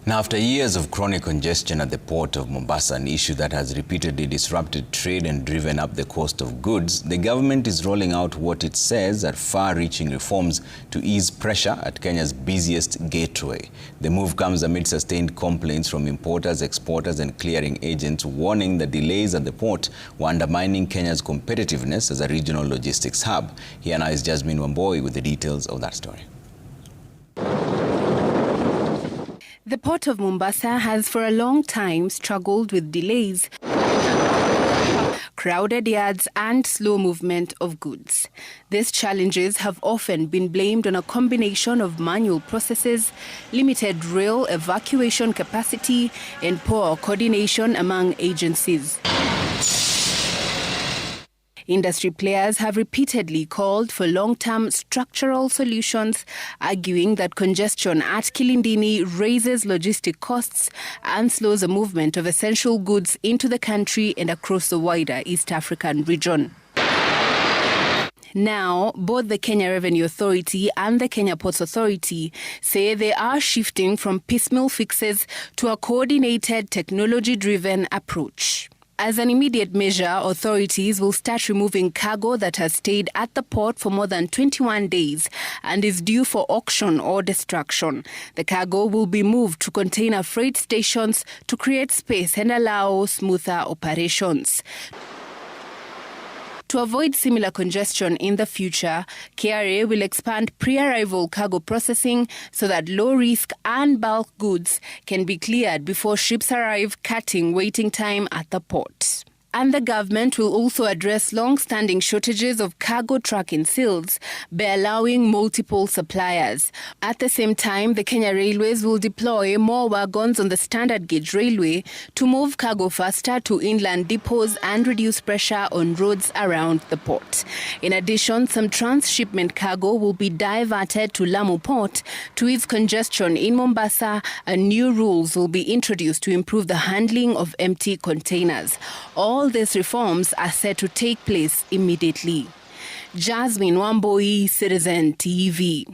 Now, after years of chronic congestion at the port of Mombasa, an issue that has repeatedly disrupted trade and driven up the cost of goods, the government is rolling out what it says are far-reaching reforms to ease pressure at Kenya's busiest gateway. The move comes amid sustained complaints from importers, exporters and clearing agents warning that delays at the port were undermining Kenya's competitiveness as a regional logistics hub. Here now is Jasmine Wamboi with the details of that story. The Port of Mombasa has for a long time struggled with delays, crowded yards and slow movement of goods. These challenges have often been blamed on a combination of manual processes, limited rail evacuation capacity and poor coordination among agencies. Industry players have repeatedly called for long-term structural solutions, arguing that congestion at Kilindini raises logistic costs and slows the movement of essential goods into the country and across the wider East African region. Now, both the Kenya Revenue Authority and the Kenya Ports Authority say they are shifting from piecemeal fixes to a coordinated, technology-driven approach. As an immediate measure, authorities will start removing cargo that has stayed at the port for more than 21 days and is due for auction or destruction. The cargo will be moved to container freight stations to create space and allow smoother operations. To avoid similar congestion in the future, KRA will expand pre-arrival cargo processing so that low-risk and bulk goods can be cleared before ships arrive, cutting waiting time at the port. And the government will also address long-standing shortages of cargo trucking seals by allowing multiple suppliers. At the same time, the Kenya Railways will deploy more wagons on the standard gauge railway to move cargo faster to inland depots and reduce pressure on roads around the port. In addition, some transshipment cargo will be diverted to Lamu Port to ease congestion in Mombasa, and new rules will be introduced to improve the handling of empty containers. All these reforms are set to take place immediately. Jasmine Wamboi, Citizen TV.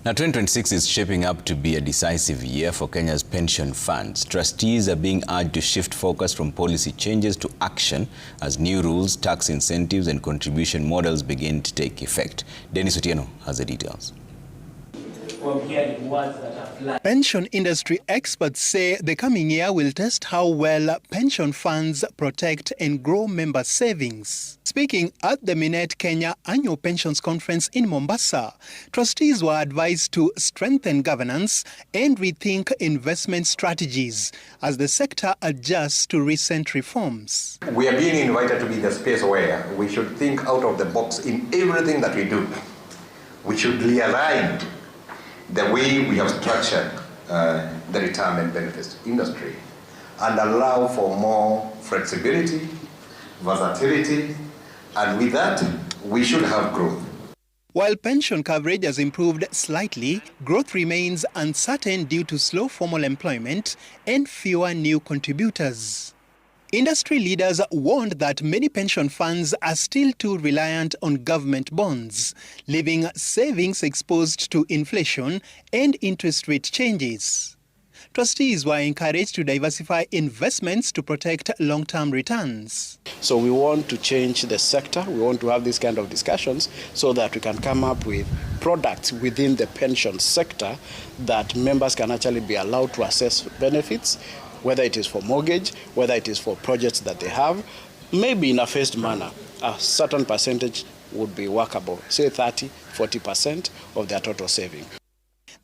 Now, 2026 is shaping up to be a decisive year for Kenya's pension funds. Trustees are being urged to shift focus from policy changes to action as new rules, tax incentives and contribution models begin to take effect. Dennis Otieno has the details. Pension industry experts say the coming year will test how well pension funds protect and grow member savings. Speaking at the Minet Kenya Annual Pensions Conference in Mombasa, trustees were advised to strengthen governance and rethink investment strategies as the sector adjusts to recent reforms. We are being invited to be the space where we should think out of the box in everything that we do. We should realign the way we have structured the retirement benefits industry and allow for more flexibility, versatility, and with that, we should have growth. While pension coverage has improved slightly, growth remains uncertain due to slow formal employment and fewer new contributors. Industry leaders warned that many pension funds are still too reliant on government bonds, leaving savings exposed to inflation and interest rate changes. Trustees were encouraged to diversify investments to protect long-term returns. So we want to change the sector. We want to have these kind of discussions so that we can come up with products within the pension sector that members can actually be allowed to assess benefits, whether it is for mortgage, whether it is for projects that they have, maybe in a phased manner. A certain percentage would be workable, say 30, 40% of their total saving.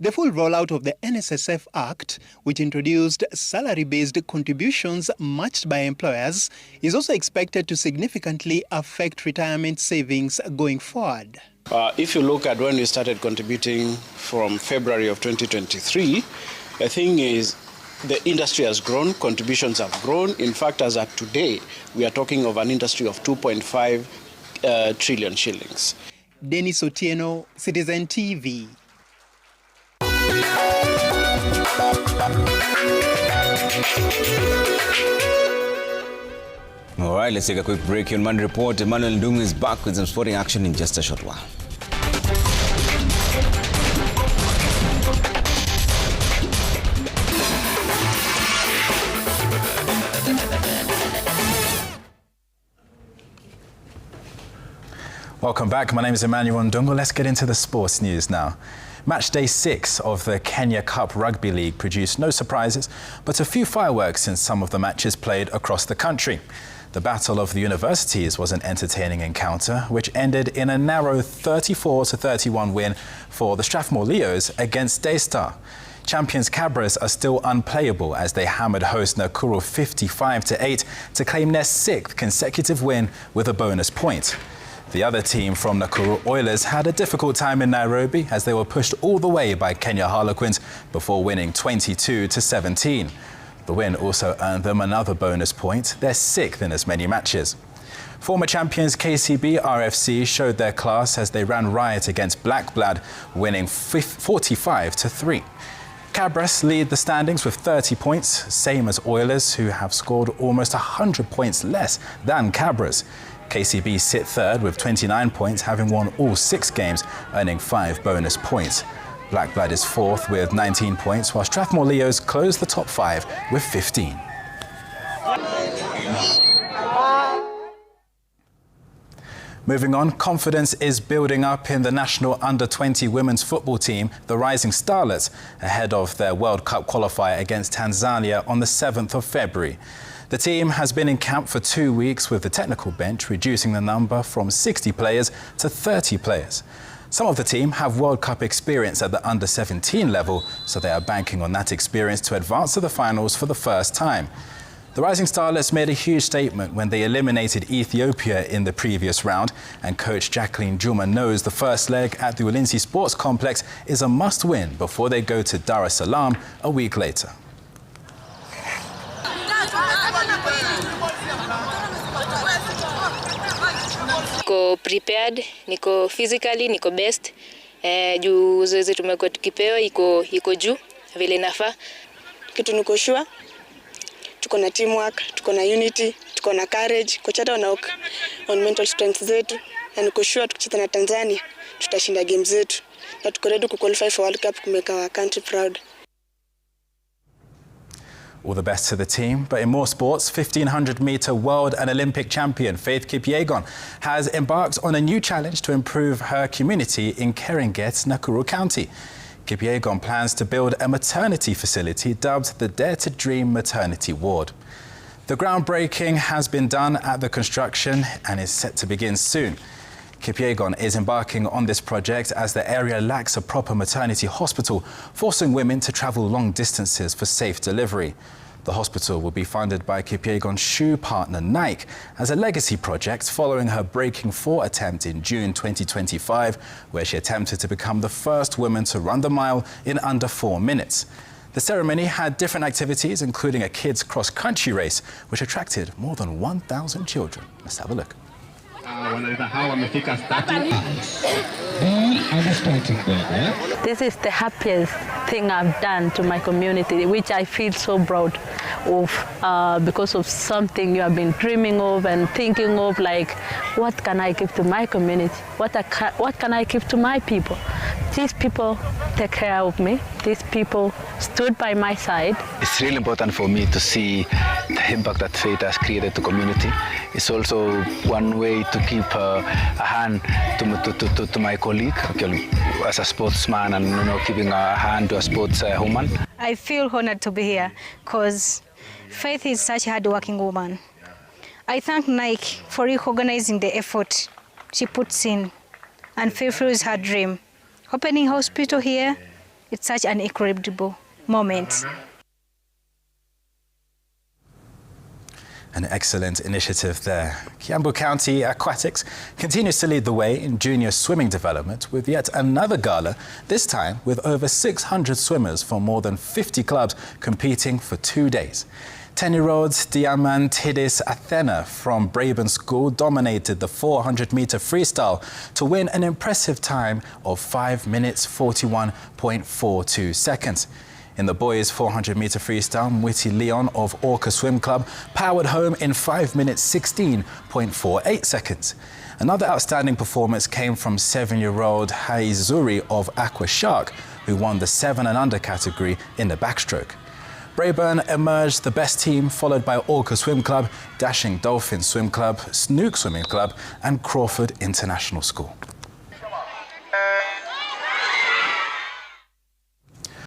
The full rollout of the NSSF Act, which introduced salary-based contributions matched by employers, is also expected to significantly affect retirement savings going forward. If you look at when we started contributing from February of 2023, the thing is, the industry has grown, contributions have grown. In fact, as at today, we are talking of an industry of 2.5 trillion shillings. Dennis Otieno, Citizen TV. All right, let's take a quick break here on Monday Report. Emmanuel Ndungu is back with some sporting action in just a short while. Welcome back. My name is Emmanuel Ndungu. Let's get into the sports news now. Match day 6 of the Kenya Cup Rugby League produced no surprises, but a few fireworks in some of the matches played across the country. The Battle of the Universities was an entertaining encounter, which ended in a narrow 34-31 win for the Strathmore Leos against Daystar. Champions Cabras are still unplayable as they hammered host Nakuru 55-8 to claim their 6th consecutive win with a bonus point. The other team from Nakuru Oilers had a difficult time in Nairobi as they were pushed all the way by Kenya Harlequins before winning 22-17. The win also earned them another bonus point, their 6th in as many matches. Former champions KCB RFC showed their class as they ran riot against Blackblood, winning 45-3. Cabras lead the standings with 30 points, same as Oilers, who have scored almost 100 points less than Cabras. KCB sit third with 29 points, having won all 6 games, earning 5 bonus points. Blackblood is 4th with 19 points, while Strathmore Leos close the top 5 with 15. Moving on, confidence is building up in the national under-20 women's football team, the Rising Starlets, ahead of their World Cup qualifier against Tanzania on the 7th of February. The team has been in camp for 2 weeks with the technical bench reducing the number from 60 players to 30 players. Some of the team have World Cup experience at the under-17 level, so they are banking on that experience to advance to the finals for the first time. The Rising Starlets made a huge statement when they eliminated Ethiopia in the previous round, and coach Jacqueline Juma knows the first leg at the Ulinzi Sports Complex is a must-win before they go to Dar es Salaam a week later. Niko prepared, niko physically, niko best. Juu zoezi tumekuwa tukipewa iko juu vile inafaa. Kitu niko sure, tuko na teamwork, tuko na unity, tuko na courage, kocha wanaoka on mental strength zetu, na niko sure tukicheza na Tanzania tutashinda game zetu, na tuko ready to qualify for World Cup to make our country proud. All the best to the team. But in more sports, 1500-meter world and Olympic champion Faith Kipyegon has embarked on a new challenge to improve her community in Keringet, Nakuru County. Kipyegon plans to build a maternity facility dubbed the Dare to Dream Maternity Ward. The groundbreaking has been done at the construction and is set to begin soon. Kipyegon is embarking on this project as the area lacks a proper maternity hospital, forcing women to travel long distances for safe delivery. The hospital will be funded by Kipyegon's shoe partner Nike as a legacy project following her Breaking 4 attempt in June 2025, where she attempted to become the first woman to run the mile in under 4 minutes. The ceremony had different activities, including a kids' cross-country race, which attracted more than 1,000 children. Let's have a look. This is the happiest thing I've done to my community, which I feel so proud of because of something you have been dreaming of and thinking of, like, what can I give to my community? What can I give to my people? These people take care of me. These people stood by my side. It's really important for me to see the impact that Faith has created to community. It's also one way to keep a hand to my colleague, as a sportsman, and keeping a hand to a sports woman. I feel honored to be here because Faith is such a hard-working woman. I thank Nike for recognizing the effort she puts in and fulfills her dream. Opening hospital here, it's such an incredible moment. An excellent initiative there. Kiambu County Aquatics continues to lead the way in junior swimming development with yet another gala, this time with over 600 swimmers from more than 50 clubs competing for 2 days. 10-year-old Diamantidis Athena from Braben School dominated the 400-meter freestyle to win an impressive time of 5 minutes 41.42 seconds. In the boys' 400-meter freestyle, Mwiti Leon of Orca Swim Club powered home in 5 minutes 16.48 seconds. Another outstanding performance came from 7-year-old Haizuri of Aqua Shark, who won the 7 and under category in the backstroke. Braeburn emerged the best team, followed by Orca Swim Club, Dashing Dolphin Swim Club, Snook Swimming Club and Crawford International School.